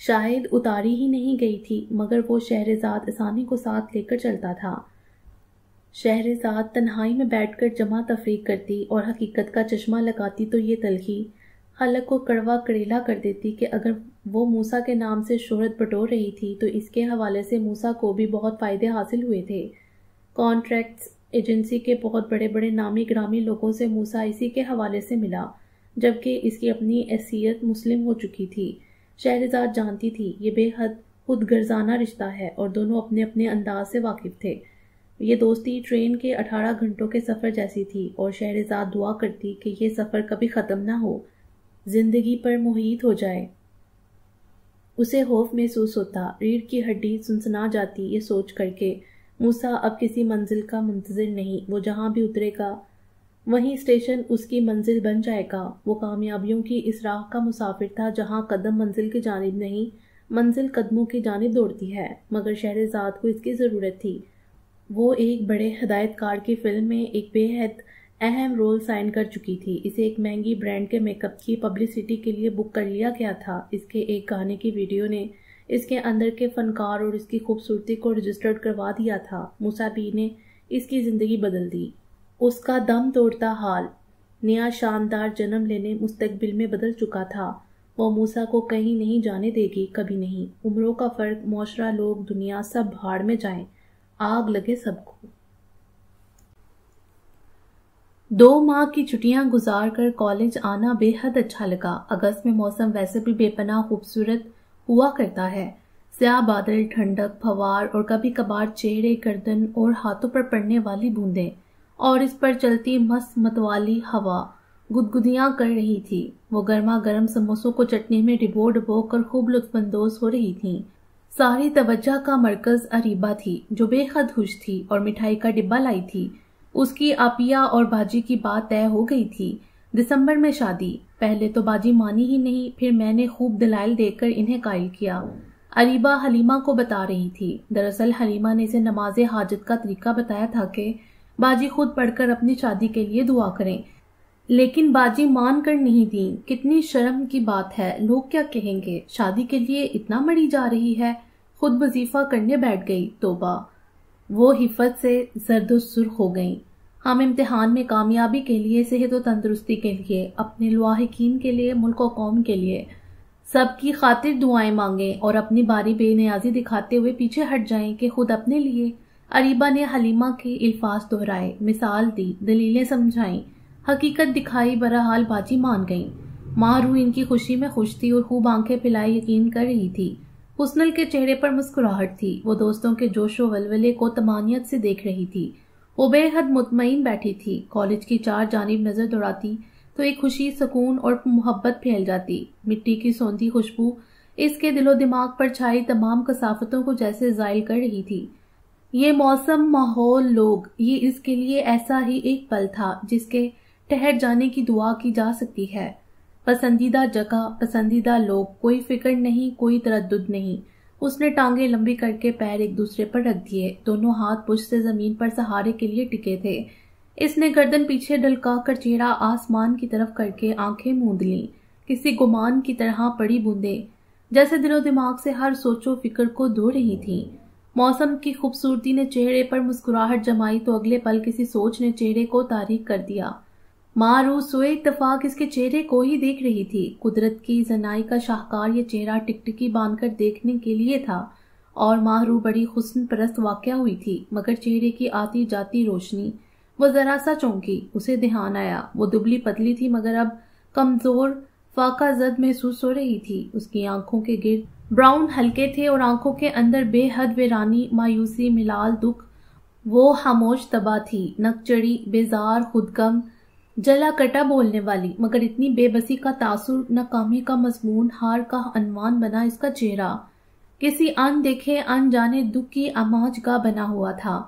شاید اتاری ہی نہیں گئی تھی، مگر وہ شہرزاد آسانی کو ساتھ لے کر چلتا تھا۔ شہرزاد تنہائی میں بیٹھ کر جمع تفریق کرتی اور حقیقت کا چشمہ لگاتی تو یہ تلخی حلق کو کڑوا کڑیلا کر دیتی کہ اگر وہ موسیٰ کے نام سے شہرت بٹور رہی تھی تو اس کے حوالے سے موسیٰ کو بھی بہت فائدے حاصل ہوئے تھے۔ کانٹریکٹس ایجنسی کے بہت بڑے بڑے نامی گرامی لوگوں سے موسیٰ اسی کے حوالے سے ملا، جبکہ اس کی اپنی حیثیت مسلم ہو چکی تھی۔ شہرزاد جانتی تھی یہ بے حد خود غرضانہ رشتہ ہے، اور دونوں اپنے اپنے انداز سے واقف تھے۔ یہ دوستی ٹرین کے 18 گھنٹوں کے سفر جیسی تھی، اور شہرزاد دعا کرتی کہ یہ سفر کبھی ختم نہ ہو، زندگی پر محیط ہو جائے۔ اسے خوف محسوس ہوتا، ریڑھ کی ہڈی سنسنا جاتی یہ سوچ کر کے موسیٰ اب کسی منزل کا منتظر نہیں، وہ جہاں بھی اترے گا وہیں اسٹیشن اس کی منزل بن جائے گا۔ وہ کامیابیوں کی اس راہ کا مسافر تھا جہاں قدم منزل کی جانب نہیں، منزل قدموں کی جانب دوڑتی ہے، مگر شہرزاد کو اس کی ضرورت تھی۔ وہ ایک بڑے ہدایت کار کی فلم میں ایک بے حد اہم رول سائن کر چکی تھی۔ اسے ایک مہنگی برانڈ کے میک اپ کی پبلسٹی کے لیے بک کر لیا گیا تھا۔ اس کے ایک گانے کی ویڈیو نے اس کے اندر کے فنکار اور اس کی خوبصورتی کو رجسٹرڈ کروا دیا تھا۔ موسیٰ بی نے اس کی زندگی بدل دی۔ اس کا دم توڑتا حال نیا شاندار جنم لینے مستقبل میں بدل چکا تھا۔ وہ موسیٰ کو کہیں نہیں جانے دے گی، کبھی نہیں۔ عمروں کا فرق، معاشرہ، لوگ، دنیا، سب بھاڑ میں جائیں، آگ لگے سب کو۔ 2 ماہ کی چھٹیاں گزار کر کالج آنا بے حد اچھا لگا۔ اگست میں موسم ویسے بھی بے پناہ خوبصورت ہوا کرتا ہے۔ سیاہ بادل، ٹھنڈک، پھوار اور کبھی کبھار چہرے، گردن اور ہاتھوں پر پڑنے والی بوندیں، اور اس پر چلتی مست متوالی ہوا گدگدیاں کر رہی تھی۔ وہ گرما گرم سموسوں کو چٹنی میں ڈبو ڈبو کر خوب لطف اندوز ہو رہی تھیں۔ ساری توجہ کا مرکز اریبہ تھی، جو بے حد خوش تھی اور مٹھائی کا ڈبہ لائی تھی۔ اس کی آپیہ اور باجی کی بات طے ہو گئی تھی، دسمبر میں شادی۔ پہلے تو باجی مانی ہی نہیں، پھر میں نے خوب دلائل دے کر انہیں قائل کیا۔ اریبہ حلیمہ کو بتا رہی تھی۔ دراصل حلیمہ نے اسے نماز حاجت کا طریقہ بتایا تھا کہ باجی خود پڑھ کر اپنی شادی کے لیے دعا کریں، لیکن باجی مان کر نہیں دیں۔ کتنی شرم کی بات ہے، لوگ کیا کہیں گے، شادی کے لیے اتنا مری جا رہی ہے۔ خود وظیفہ کرنے بیٹھ گئی۔ توبہ! وہ حفت سے زرد و سرخ ہو گئیں۔ ہم امتحان میں کامیابی کے لیے، صحت و تندرستی کے لیے، اپنے لاحقین کے لیے، ملک و قوم کے لیے سب کی خاطر دعائیں مانگیں، اور اپنی باری بے نیازی دکھاتے ہوئے پیچھے ہٹ جائیں کہ خود اپنے لیے۔ اریبہ نے حلیمہ کے الفاظ دہرائے، مثال دی، دلیلیں سمجھائیں، حقیقت دکھائی۔ بہرحال باجی مان گئیں۔ ماں روح ان کی خوشی میں خوش تھی اور خوب آنکھیں پھیلائے یقین کر رہی تھی۔ حسنل کے چہرے پر مسکراہٹ تھی۔ وہ دوستوں کے جوش و ولولے کو طمانینت سے دیکھ رہی تھی۔ وہ بے حد مطمئن بیٹھی تھی۔ کالج کی 4 جانب نظر دوڑاتی تو ایک خوشی، سکون اور محبت پھیل جاتی۔ مٹی کی سوندھی خوشبو اس کے دل و دماغ پر چھائی تمام کثافتوں کو جیسے زائل کر رہی تھی۔ یہ موسم، ماحول، لوگ، یہ اس کے لیے ایسا ہی ایک پل تھا جس کے ٹھہر جانے کی دعا کی جا سکتی ہے۔ پسندیدہ جگہ، پسندیدہ لوگ، کوئی فکر نہیں، کوئی تردد نہیں۔ اس نے ٹانگیں لمبی کر کے پیر ایک دوسرے پر رکھ دیے، دونوں ہاتھ پشت سے زمین پر سہارے کے لیے ٹکے تھے۔ اس نے گردن پیچھے ڈھلکا کر چہرہ آسمان کی طرف کر کے آنکھیں موند لیں۔ کسی گمان کی طرح پڑی بوندیں جیسے دل و دماغ سے ہر سوچ و فکر کو دھو رہی تھی۔ موسم کی خوبصورتی نے چہرے پر مسکراہٹ جمائی تو اگلے پل کسی سوچ نے چہرے کو تاریک کر دیا۔ مارو سوئے اتفاق اس کے چہرے کو ہی دیکھ رہی تھی۔ قدرت کی زنائی کا شاہکار یہ چہرہ ٹکٹکی باندھ کر دیکھنے کے لیے تھا اور مارو بڑی حسن پرست واقع ہوئی تھی، مگر چہرے کی آتی جاتی روشنی، وہ ذرا سا چونکی، اسے دھیان آیا وہ دبلی پتلی تھی مگر اب کمزور فاقہ زد محسوس ہو رہی تھی۔ اس کی آنکھوں کے گرد براؤن ہلکے تھے اور آنکھوں کے اندر بے حد ویرانی، مایوسی، ملال دکھ۔ وہ خاموش طبع تھی، نک چڑی، بیزار، خودغم، جلا کٹا بولنے والی، مگر اتنی بے بسی کا تاثر، ناکامی کا مضمون، ہار کا عنوان بنا اس کا چہرہ کسی ان دیکھے ان جانے دکھ کی اماج کا بنا ہوا تھا۔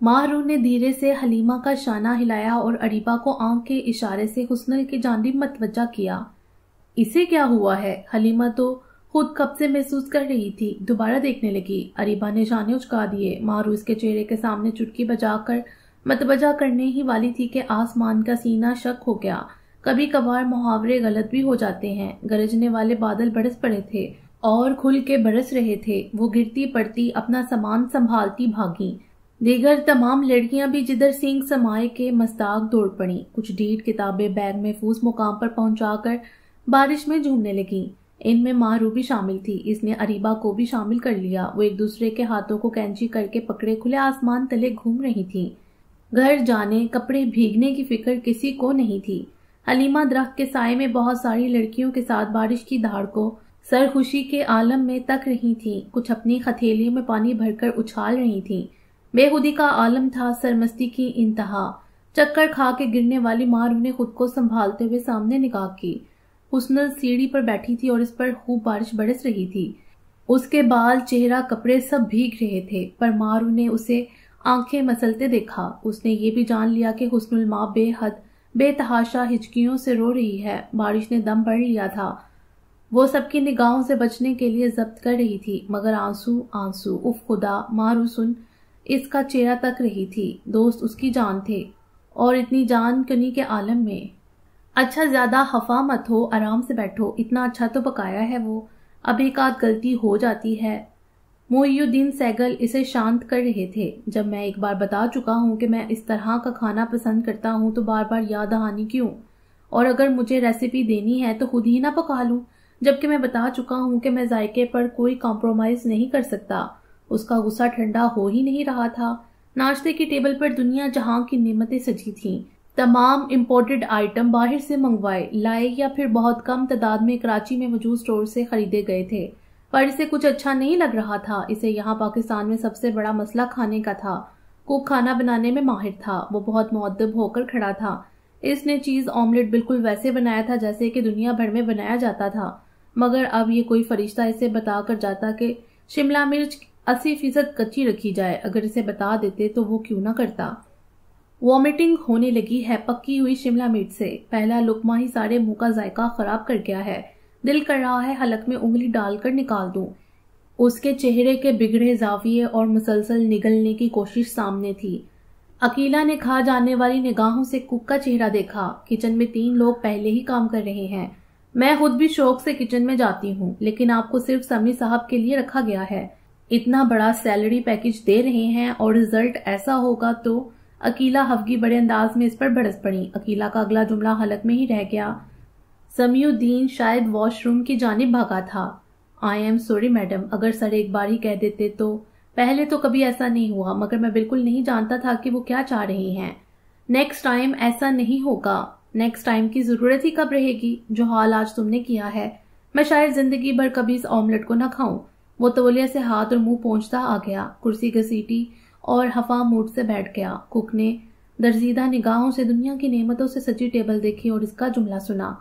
ماہرو نے دھیرے سے حلیمہ کا شانہ ہلایا اور اریبہ کو آنکھ کے اشارے سے حسنل کی جانب متوجہ کیا۔ اسے کیا ہوا ہے؟ حلیمہ تو خود کب سے محسوس کر رہی تھی۔ دوبارہ دیکھنے لگی۔ اریبہ نے شانے اچکا دیے۔ ماہرو اس کے چہرے کے سامنے چٹکی بجا کر متوجہ کرنے ہی والی تھی کہ آسمان کا سینہ شک ہو گیا۔ کبھی کبھار محاورے غلط بھی ہو جاتے ہیں۔ گرجنے والے بادل برس پڑے تھے اور کھل کے برس رہے تھے۔ وہ گرتی پڑتی اپنا سامان سنبھالتی بھاگی۔ دیگر تمام لڑکیاں بھی جدھر سینگ سمائے کے مصداق دوڑ پڑیں۔ کچھ ڈھیٹ کتابیں بیگ محفوظ مقام پر پہنچا کر بارش میں جھومنے لگیں۔ ان میں ماہرو بھی شامل تھی۔ اس نے اریبہ کو بھی شامل کر لیا۔ وہ ایک دوسرے کے ہاتھوں کو کینچی کر کے پکڑے کھلے آسمان تلے گھوم رہی تھی۔ گھر جانے، کپڑے بھیگنے کی فکر کسی کو نہیں تھی۔ حلیمہ درخت کے سائے میں بہت ساری لڑکیوں کے ساتھ بارش کی دھاڑ کو سرخوشی کے عالم میں تک رہی تھیں۔ کچھ اپنی ہتھیلیوں میں پانی بھر کر اچھال رہی تھیں۔ بے خودی کا عالم تھا، سرمستی کی انتہا۔ چکر کھا کے گرنے والی مارو نے خود کو سنبھالتے ہوئے سامنے نگاہ کی۔ حسنل سیڑھی پر بیٹھی تھی اور اس پر خوب بارش برس رہی تھی۔ اس کے بال، چہرہ، کپڑے سب بھیگ رہے تھے، پر مارو نے اسے آنکھیں مسلتے دیکھا۔ اس نے یہ بھی جان لیا کہ حسنل ماں بے حد بے تحاشا ہچکیوں سے رو رہی ہے۔ بارش نے دم بھر لیا تھا۔ وہ سب کی نگاہوں سے بچنے کے لیے ضبط کر رہی تھی، مگر آنسو آنسو، اف خدا، مارو سن، اس کا چہرہ تک رہی تھی۔ دوست اس کی جان تھے اور اتنی جان کنی کے عالم میں۔ اچھا زیادہ خفا مت ہو، آرام سے بیٹھو، اتنا اچھا تو پکایا ہے وہ، اب ایک آدھ غلطی ہو جاتی ہے۔ محی الدین سہگل اسے شانت کر رہے تھے۔ جب میں ایک بار بتا چکا ہوں کہ میں اس طرح کا کھانا پسند کرتا ہوں تو بار بار یاد دہانی کیوں؟ اور اگر مجھے ریسیپی دینی ہے تو خود ہی نہ پکا لوں، جبکہ میں بتا چکا ہوں کہ میں ذائقے پر کوئی کمپرومائز نہیں کر سکتا۔ اس کا غصہ ٹھنڈا ہو ہی نہیں رہا تھا۔ ناشتے کی ٹیبل پر دنیا جہاں کی نعمتیں سجی تھیں۔ تمام امپورٹڈ آئٹم باہر سے منگوائے لائے یا پھر بہت کم تعداد میں کراچی میں موجود سٹور سے خریدے گئے تھے، پر اسے کچھ اچھا نہیں لگ رہا تھا۔ اسے یہاں پاکستان میں سب سے بڑا مسئلہ کھانے کا تھا۔ کوک کھانا بنانے میں ماہر تھا۔ وہ بہت مؤدب ہو کر کھڑا تھا۔ اس نے چیز آملیٹ بالکل ویسے بنایا تھا جیسے کہ دنیا بھر میں بنایا جاتا تھا، مگر اب یہ کوئی فرشتہ اسے بتا کر جاتا کہ شملہ مرچ 80% کچی رکھی جائے۔ اگر اسے بتا دیتے تو وہ کیوں نہ کرتا۔ وامٹنگ ہونے لگی ہے پکی ہوئی شملہ مرچ سے۔ پہلا لقمہ ہی سارے منہ کا ذائقہ خراب کر گیا ہے۔ دل کر رہا ہے حلق میں انگلی ڈال کر نکال دوں۔ اس کے چہرے کے بگڑے زاویے اور مسلسل نگلنے کی کوشش سامنے تھی۔ عقیلہ نے کھا جانے والی نگاہوں سے کوک کا چہرہ دیکھا۔ کچن میں 3 لوگ پہلے ہی کام کر رہے ہیں۔ میں خود بھی شوق سے کچن میں جاتی ہوں، لیکن آپ کو صرف سمی صاحب کے لیے رکھا گیا ہے۔ اتنا بڑا سیلری پیکج دے رہے ہیں اور رزلٹ ایسا ہوگا تو عقیلہ ہفگی بڑے انداز میں اس پر برس پڑی۔ عقیلہ کا اگلا جملہ حلق میں ہی رہ گیا۔ سمیع الدین شاید واش روم کی جانب بھاگا تھا۔ آئی ایم سوری میڈم، اگر سر ایک بار ہی کہہ دیتے تو۔ پہلے تو کبھی ایسا نہیں ہوا، مگر میں بالکل نہیں جانتا تھا کہ وہ کیا چاہ رہے ہیں۔ نیکسٹ ٹائم ایسا نہیں ہوگا۔ نیکسٹ ٹائم کی ضرورت ہی کب رہے گی؟ جو حال آج تم نے کیا ہے، میں شاید زندگی بھر کبھی اس آملیٹ کو نہ کھاؤں۔ وہ تولیہ سے ہاتھ اور منہ پونچھتا آ گیا، کرسی گھسیٹی اور خفا موڈ سے بیٹھ گیا۔ کک نے درزیدہ نگاہوں سے دنیا کی نعمتوں سے سجی ٹیبل دیکھی اور اس کا جملہ سنا۔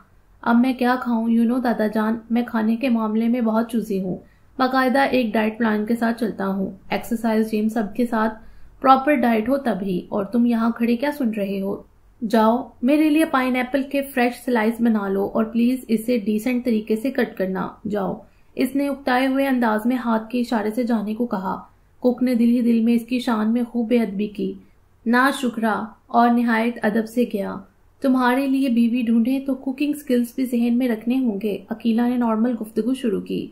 اب میں کیا کھاؤں؟ یو نو دادا جان، میں کھانے کے معاملے میں بہت چوزی ہوں۔ باقاعدہ ایک ڈائٹ پلان کے ساتھ چلتا ہوں۔ ایکسرسائز، جم، سب کے ساتھ پراپر ڈائٹ ہو تبھی۔ اور تم یہاں کھڑے کیا سن رہے ہو؟ جاؤ میرے لیے پائن ایپل کے فریش سلائس بنا لو اور پلیز اسے ڈیسنٹ طریقے سے کٹ کرنا۔ جاؤ، اس نے اکتائے ہوئے انداز میں ہاتھ کے اشارے سے جانے کو کہا۔ کک نے دل ہی دل میں اس کی شان میں خوب بے ادبی کی۔ نا شکرا، اور نہایت ادب سے گیا۔ تمہارے لیے بیوی ڈھونڈے تو کوکنگ سکلز بھی ذہن میں رکھنے ہوں گے۔ عقیلہ نے نارمل گفتگو شروع کی۔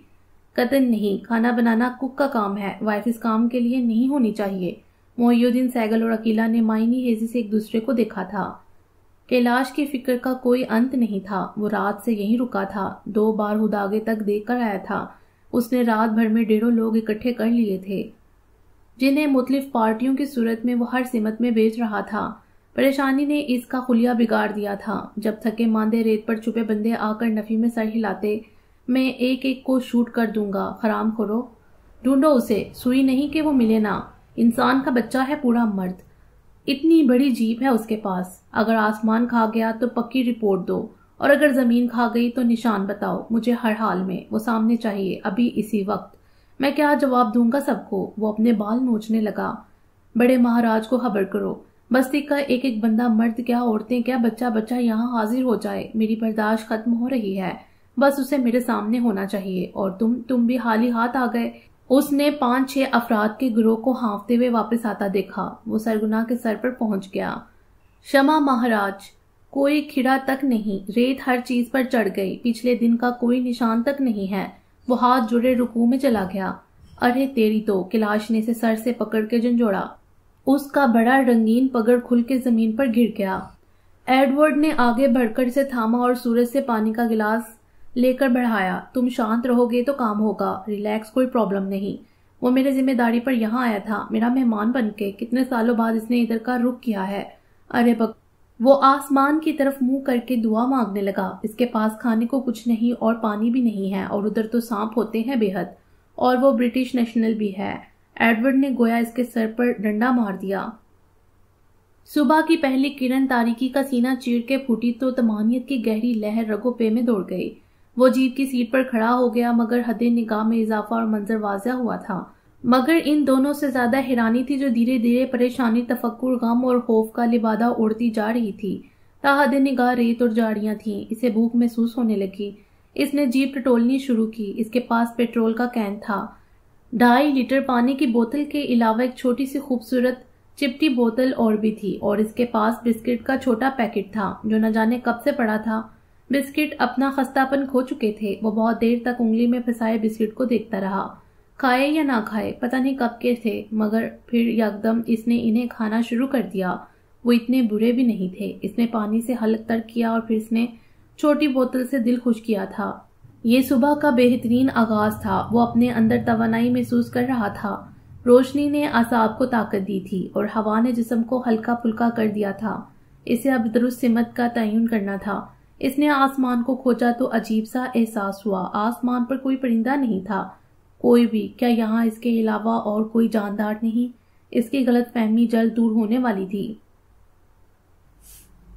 قطن نہیں، کھانا بنانا کک کا کام ہے، وائف اس کام کے لیے نہیں ہونی چاہیے۔ محی الدین سہگل اور عقیلہ نے معنی ہیزی سے ایک دوسرے کو دیکھا تھا۔ کیلاش کی فکر کا کوئی انت نہیں تھا، وہ رات سے یہیں رکا تھا، 2 بار ہداگے تک دیکھ کر آیا تھا۔ اس نے رات بھر میں 150 لوگ اکٹھے کر لیے تھے، جنہیں مختلف پارٹیوں کی صورت میں وہ ہر سمت میں بیچ رہا تھا۔ پریشانی نے اس کا خلیہ بگاڑ دیا تھا۔ جب تھکے ماندے ریت پر چھپے بندے آ کر نفی میں سر ہلاتے، میں ایک ایک کو شوٹ کر دوں گا، حرام خورو، ڈھونڈو اسے، سوئی نہیں کہ وہ ملے نہ، انسان کا بچہ ہے، پورا مرد، اتنی بڑی جیپ ہے اس کے پاس، اگر آسمان کھا گیا تو پکی رپورٹ دو، اور اگر زمین کھا گئی تو نشان بتاؤ، مجھے ہر حال میں وہ سامنے چاہیے، ابھی اسی وقت۔ میں کیا جواب دوں گا سب کو؟ وہ اپنے بال نوچنے لگا۔ بڑے مہاراج کو خبر کرو، بستی کا ایک ایک بندہ، مرد کیا عورتیں کیا، بچہ بچہ یہاں حاضر ہو جائے، میری برداشت ختم ہو رہی ہے، بس اسے میرے سامنے ہونا چاہیے۔ اور تم بھی حالی ہاتھ آ گئے۔ اس نے 5-6 افراد کے گروہ کو ہانفتے ہوئے واپس آتا دیکھا۔ وہ سرگنا کے سر پر پہنچ گیا۔ شمع مہاراج، کوئی کھڑا تک نہیں، ریت ہر چیز پر چڑھ گئی، پچھلے دن کا کوئی نشان تک نہیں ہے۔ وہ ہاتھ جڑے رکوع میں چلا گیا۔ ارے تیری تو، کیلاش نے اسے سر سے پکڑ کے جھنجھوڑا۔ اس کا بڑا رنگین پگڑ کھل کے زمین پر گر گیا۔ ایڈورڈ نے آگے بڑھ کر اسے تھاما اور سورج سے پانی کا گلاس لے کر بڑھایا۔ تم شانت رہو گے تو کام ہوگا، ریلیکس، کوئی پرابلم نہیں۔ وہ میرے ذمہ داری پر یہاں آیا تھا، میرا مہمان بن کے، کتنے سالوں بعد اس نے ادھر کا رخ کیا ہے۔ ارے وہ آسمان کی طرف منہ کر کے دعا مانگنے لگا۔ اس کے پاس کھانے کو کچھ نہیں اور پانی بھی نہیں ہے، اور ادھر تو سانپ ہوتے ہیں بے حد، اور وہ برٹش نیشنل بھی ہے۔ ایڈورڈ نے گویا اس کے سر پر ڈنڈا مار دیا۔ صبح کی پہلی کرن تاریکی کا سینہ چیر کے پھوٹی تو طمانینت کی گہری لہر رگوں پے میں دوڑ گئی۔ وہ جیپ کی سیٹ پر کھڑا ہو گیا، مگر حد نگاہ میں اضافہ اور منظر واضح ہوا تھا۔ مگر ان دونوں سے زیادہ حیرانی تھی جو دھیرے دھیرے پریشانی، تفکر، غم اور خوف کا لبادہ اڑتی جا رہی تھی۔ تاحد نگاہ ریت اور جاڑیاں تھیں۔ اسے بھوک محسوس ہونے لگی۔ اس نے جیپ ٹٹولنی شروع کی۔ اس کے پاس پیٹرول کا کین تھا، 2.5 لیٹر پانی کی بوتل کے علاوہ ایک چھوٹی سی خوبصورت چپٹی بوتل اور بھی تھی، اور اس کے پاس بسکٹ کا چھوٹا پیکٹ تھا جو نہ جانے کب سے پڑا تھا۔ بسکٹ اپنا خستہ پن کھو چکے تھے۔ وہ بہت دیر تک انگلی میں پھنسائے بسکٹ کو دیکھتا رہا، کھائے یا نہ کھائے، پتہ نہیں کب کے تھے، مگر پھر یکدم اس نے انہیں کھانا شروع کر دیا۔ وہ اتنے برے بھی نہیں تھے۔ اس نے پانی سے حلق تر کیا اور پھر اس نے چھوٹی بوتل سے دل خوش کیا تھا۔ یہ صبح کا بہترین آغاز تھا۔ وہ اپنے اندر توانائی محسوس کر رہا تھا۔ روشنی نے اعصاب کو طاقت دی تھی اور ہوا نے جسم کو ہلکا پھلکا کر دیا تھا۔ اسے اب درست سمت کا تعین کرنا تھا۔ اس نے آسمان کو کھوجا تو عجیب سا احساس ہوا۔ آسمان پر کوئی پرندہ نہیں تھا، کوئی بھی۔ کیا یہاں اس کے علاوہ اور کوئی جاندار نہیں؟ اس کی غلط فہمی جلد دور ہونے والی تھی۔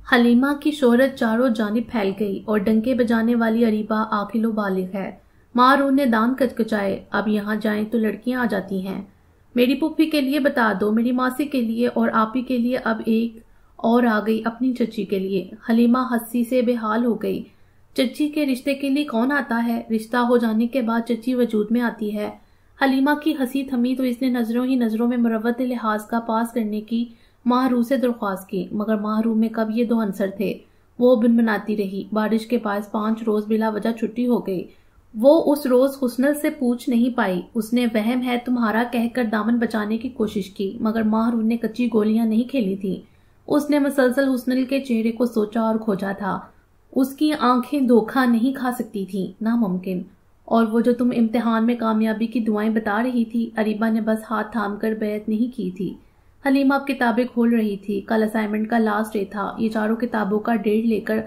حلیمہ کی شہرت چاروں جانب پھیل گئی اور ڈنکے بجانے والی اریبہ عاقل و بالغ ہے۔ مارون نے دان کچکچائے، اب یہاں جائیں تو لڑکیاں آ جاتی ہیں۔ میری پھپھی کے لیے بتا دو، میری ماسی کے لیے، اور آپی کے لیے اب ایک اور آ گئی، اپنی چچی کے لیے۔ حلیمہ ہنسی سے بے حال ہو گئی۔ چچی کے رشتے کے لیے کون آتا ہے؟ رشتہ ہو جانے کے بعد چچی وجود میں آتی ہے۔ حلیمہ کی ہنسی تھمی تو اس نے نظروں ہی نظروں میں مروت لحاظ کا پاس کرنے کی ماہرو سے درخواست کی، مگر ماہرو میں کب یہ 2 عنصر تھے؟ وہ بنبناتی رہی۔ بارش کے باعث 5 روز بلا وجہ چھٹی ہو گئی۔ وہ اس روز حسنل سے پوچھ نہیں پائی۔ اس نے وہم ہے تمہارا کہہ کر دامن بچانے کی کوشش کی، مگر ماہرو نے کچی گولیاں نہیں کھیلی تھی۔ اس نے مسلسل حسنل کے چہرے کو سوچا اور کھوجا تھا۔ اس کی آنکھیں دھوکہ نہیں کھا سکتی تھیں، ناممکن۔ اور وہ جو تم امتحان میں کامیابی کی دعائیں بتا رہی تھی، اریبہ نے بس ہاتھ تھام کر بیعت نہیں کی تھی۔ حلیمہ اب کتابیں کھول رہی تھی۔ کل اسائنمنٹ کا لاسٹ ڈے تھا۔ یہ چاروں کتابوں کا ڈیڑھ لے کر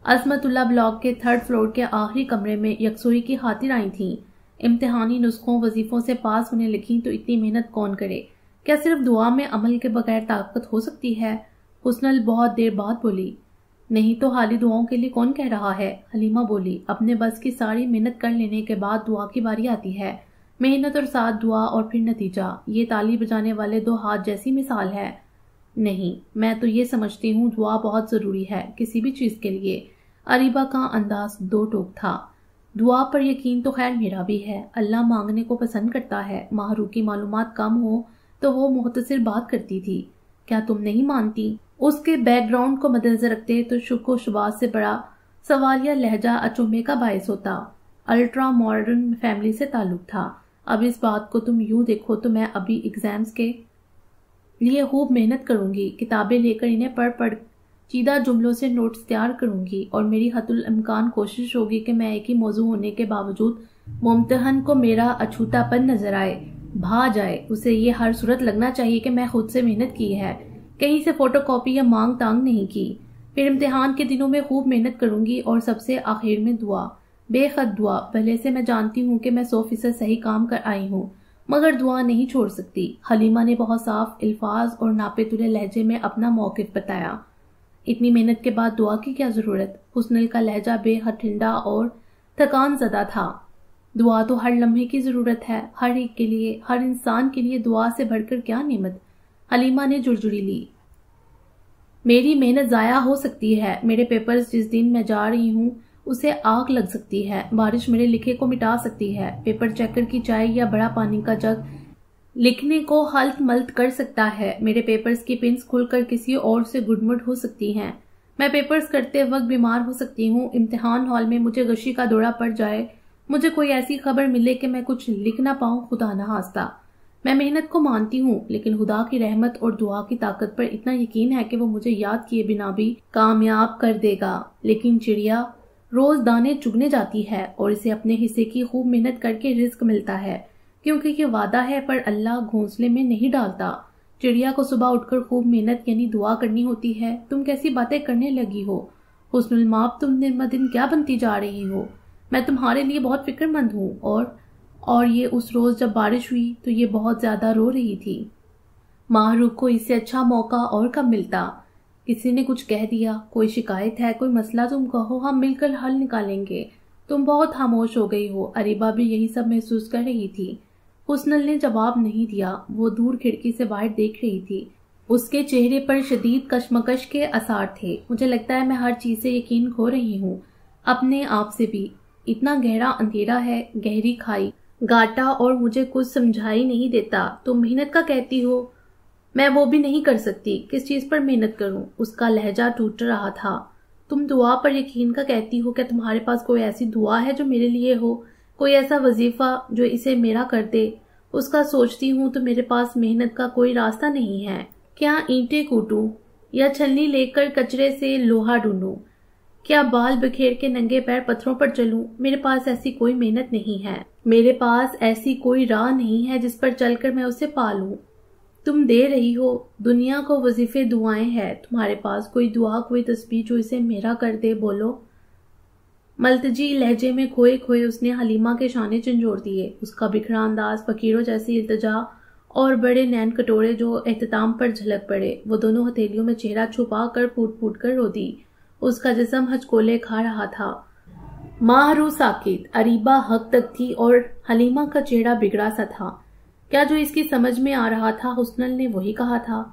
عصمت اللہ بلاک کے 3rd فلور کے آخری کمرے میں یکسوئی کی خاطر آئی تھیں۔ امتحانی نسخوں وظیفوں سے پاس ہونے لگیں تو اتنی محنت کون کرے؟ کیا صرف دعا میں عمل کے بغیر طاقت ہو سکتی ہے؟ حسنل بہت دیر بعد بولی۔ نہیں تو حالی دعاؤں کے لیے کون کہہ رہا ہے؟ حلیمہ بولی۔ اپنے بس کی ساری محنت کر لینے کے بعد دعا کی باری آتی ہے۔ محنت اور ساتھ دعا اور پھر نتیجہ۔ یہ تالی بجانے والے 2 ہاتھ جیسی مثال ہے۔ نہیں، میں تو یہ سمجھتی ہوں دعا بہت ضروری ہے کسی بھی چیز کے لیے۔ اریبہ کا انداز 2 ٹوک تھا۔ دعا پر یقین تو خیر میرا بھی ہے۔ اللہ مانگنے کو پسند کرتا ہے۔ ماہرو کی معلومات کم ہو تو وہ مختصر بات کرتی تھی۔ کیا تم نہیں مانتی؟ اس کے بیک گراؤنڈ کو مد نظر رکھتے تو شک و شبہات سے بڑا سوالیہ لہجہ اچنبھے کا باعث ہوتا۔ الٹرا ماڈرن فیملی سے تعلق تھا۔ اب اس بات کو تم یوں دیکھو تو میں ابھی ایگزامز کے لیے خوب محنت کروں گی، کتابیں لے کر انہیں پڑھ چیدہ جملوں سے نوٹس تیار کروں گی، اور میری حد الامکان کوشش ہوگی کہ میں ایک ہی موضوع ہونے کے باوجود ممتحن کو میرا اچھوتا پن نظر آئے، بھا جائے، اسے یہ ہر صورت لگنا چاہیے کہ میں خود سے محنت کی ہے، کہیں سے فوٹو کاپی یا مانگ تانگ نہیں کی۔ پھر امتحان کے دنوں میں خوب محنت کروں گی، اور سب سے آخر میں دعا، بے خط دعا۔ پہلے سے میں جانتی ہوں کہ میں 100% صحیح کام کر آئی ہوں، مگر دعا نہیں چھوڑ سکتی۔ حلیمہ نے بہت صاف الفاظ اور ناپے تلے لہجے میں اپنا موقف بتایا۔ اتنی محنت کے بعد دعا کی کیا ضرورت؟ حسنل کا لہجہ بے حد ٹھنڈا اور تھکان زدہ تھا۔ دعا تو ہر لمحے کی ضرورت ہے، ہر ایک کے لیے، ہر انسان کے لیے دعا سے بڑھ کر کیا نعمت۔ حلیمہ نے جرجری لی۔ میری محنت ضائع ہو سکتی ہے، میرے پیپرز جس دن میں جا رہی ہوں اسے آگ لگ سکتی ہے، بارش میرے لکھے کو مٹا سکتی ہے، پیپر چیکر کی چائے یا بڑا پانی کا جگ لکھنے کو ہلت ملت کر سکتا ہے، میرے پیپرز کی پنس کھل کر کسی اور سے گڈمڈ ہو سکتی ہیں، میں پیپرز کرتے وقت بیمار ہو سکتی ہوں، امتحان ہال میں مجھے غشی کا دورہ پڑ جائے، مجھے کوئی ایسی خبر ملے کہ میں کچھ لکھ نہ پاؤں، خدا نہ خواستہ۔ میں محنت کو مانتی ہوں، لیکن خدا کی رحمت اور دعا کی طاقت پر اتنا یقین ہے کہ وہ مجھے یاد کیے بنا بھی کامیاب کر دے گا۔ لیکن چڑیا روز دانے چگنے جاتی ہے، اور اسے اپنے حصے کی خوب محنت کر کے رزق ملتا ہے، کیونکہ یہ وعدہ ہے، پر اللہ گھونسلے میں نہیں ڈالتا۔ چڑیا کو صبح اٹھ کر خوب محنت یعنی دعا کرنی ہوتی ہے۔ تم کیسی باتیں کرنے لگی ہو حسن الماب، تم دن بدن کیا بنتی جا رہی ہو؟ میں تمہارے لیے بہت فکر مند ہوں، اور یہ اس روز جب بارش ہوئی تو یہ بہت زیادہ رو رہی تھی۔ ماہروخ کو اس سے اچھا موقع اور کب ملتا؟ کسی نے کچھ کہہ دیا، کوئی شکایت ہے، کوئی مسئلہ، تم کہو، ہم مل کر حل نکالیں گے۔ تم بہت خاموش ہو گئی ہو۔ اریبہ بھی یہی سب محسوس کر رہی تھی۔ حسنل نے جواب نہیں دیا، وہ دور کھڑکی سے باہر دیکھ رہی تھی۔ اس کے چہرے پر شدید کشمکش کے اثار تھے۔ مجھے لگتا ہے میں ہر چیز سے یقین کھو رہی ہوں، اپنے آپ سے بھی۔ اتنا گہرا اندھیرا ہے، گہری کھائی گاٹا، اور مجھے کچھ سمجھائی نہیں دیتا۔ تم محنت کا کہتی ہو، میں وہ بھی نہیں کر سکتی۔ کس چیز پر محنت کروں؟ اس کا لہجہ ٹوٹ رہا تھا۔ تم دعا پر یقین کا کہتی ہو، کیا تمہارے پاس کوئی ایسی دعا ہے جو میرے لیے ہو، کوئی ایسا وظیفہ جو اسے میرا کر دے؟ اس کا سوچتی ہوں تو میرے پاس محنت کا کوئی راستہ نہیں ہے۔ کیا اینٹیں کوٹوں یا چھلنی لے کر کچرے سے لوہا ڈھونڈوں؟ کیا بال بکھیر کے ننگے پیر پتھروں پر چلوں؟ میرے پاس ایسی کوئی محنت نہیں ہے، میرے پاس ایسی کوئی راہ نہیں ہے جس پر چل کر میں اسے پا لوں۔ تم دے رہی ہو دنیا کو وظیفے، دعائیں ہیں، تمہارے پاس کوئی دعا، کوئی تسبیح جو اسے میرا کر دے؟ بولو۔ ملتجی لہجے میں کھوئے کھوئے اس نے حلیمہ کے شانے جھنجھوڑ دیے۔ اس کا بکھرا انداز، فقیروں جیسی التجا، اور بڑے نین کٹورے جو اختتام پر جھلک پڑے۔ وہ دونوں ہتھیلیوں میں چہرہ چھپا کر پھوٹ پھوٹ کر رو دی۔ اس کا جسم ہچکولے کھا رہا تھا۔ ماہروخ ساکت، اریبہ حق تک تھی، اور حلیمہ کا چہرہ بگڑا سا تھا۔ کیا جو اس کی سمجھ میں آ رہا تھا حسنل نے وہی کہا تھا؟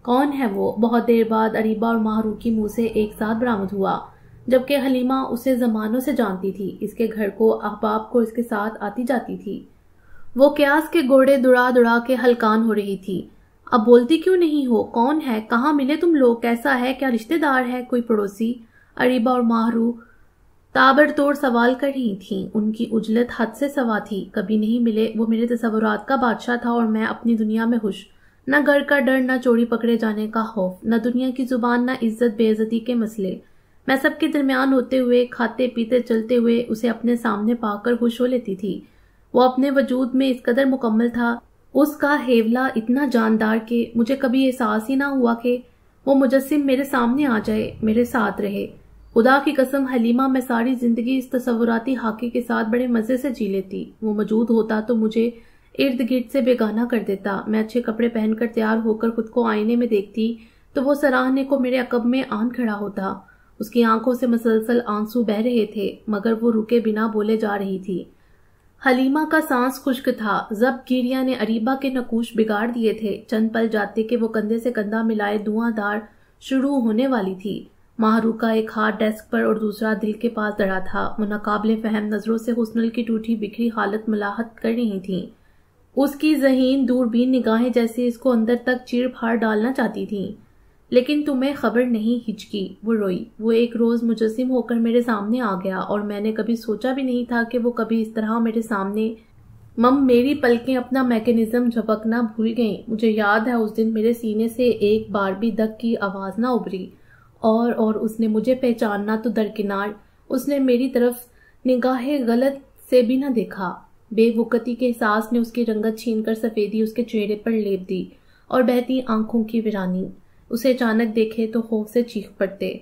کون ہے وہ؟ بہت دیر بعد اریبہ اور ماہروخ کی منہ سے ایک ساتھ برآمد ہوا، جبکہ حلیمہ اسے زمانوں سے جانتی تھی۔ اس کے گھر کو، احباب کو اس کے ساتھ آتی جاتی تھی۔ وہ قیاس کے گھوڑے دوڑا دوڑا کے ہلکان ہو رہی تھی۔ اب بولتی کیوں نہیں ہو؟ کون ہے؟ کہاں ملے تم لوگ؟ کیسا ہے؟ کیا رشتہ دار ہے؟ کوئی پڑوسی؟ اریبہ اور ماہروخ تابڑتوڑ سوال کر رہی تھیں۔ ان کی عجلت حد سے سوا تھی۔ کبھی نہیں ملے۔ وہ میرے تصورات کا بادشاہ تھا، اور میں اپنی دنیا میں خوش۔ نہ گھر کا ڈر، نہ چوری پکڑے جانے کا خوف، نہ دنیا کی زبان، نہ عزت بے عزتی کے مسئلے۔ میں سب کے درمیان ہوتے ہوئے، کھاتے پیتے چلتے ہوئے اسے اپنے سامنے پا کر خوش ہو لیتی تھی۔ وہ اپنے وجود میں اس قدر مکمل تھا، اس کا ہیولہ اتنا جاندار کہ مجھے کبھی احساس ہی نہ ہوا کہ وہ مجسم میرے سامنے آ جائے، میرے ساتھ رہے۔ خدا کی قسم حلیمہ، میں ساری زندگی اس تصوراتی خاکے کے ساتھ بڑے مزے سے جی لیتی۔ وہ موجود ہوتا تو مجھے ارد گرد سے بیگانہ کر دیتا۔ میں اچھے کپڑے پہن کر تیار ہو کر خود کو آئینے میں دیکھتی تو وہ سراہنے کو میرے عقب میں آن کھڑا ہوتا۔ اس کی آنکھوں سے مسلسل آنسو بہہ رہے تھے، مگر وہ رکے بنا بولے جا رہی تھی۔ حلیمہ کا سانس خشک تھا۔ ضبط گیریاں نے اریبہ کے نقوش بگاڑ دیے تھے۔ چند پل جاتے کہ وہ کندھے سے کندھا ملائے دھواں دار شروع ہونے والی تھی۔ ماہروخ کا ایک ہاتھ ڈیسک پر اور دوسرا دل کے پاس دڑا تھا۔ وہ ناقابل فہم نظروں سے حسنل کی ٹوٹی بکھری حالت ملاحت کر رہی تھیں۔ اس کی ذہین دوربین نگاہیں جیسے اس کو اندر تک چیر پھاڑ ڈالنا چاہتی تھیں۔ لیکن تمہیں خبر نہیں ہچکی، وہ روئی۔ وہ ایک روز مجسم ہو کر میرے سامنے آ گیا اور میں نے کبھی سوچا بھی نہیں تھا کہ وہ کبھی اس طرح میرے سامنے۔ میری پلکیں اپنا میکینزم جھپکنا بھول گئیں۔ مجھے یاد ہے اس دن میرے سینے سے ایک بار بھی دک کی آواز نہ ابھری، اور اس نے مجھے پہچاننا تو درکنار، اس نے میری طرف نگاہ غلط سے بھی نہ دیکھا۔ بے وقتی کے احساس نے اس کی رنگت چھین کر سفیدی اس کے چہرے پر لیپ دی اور بہتی آنکھوں کی ویرانی۔ اسے اچانک دیکھے تو خوف سے چیخ پڑتے۔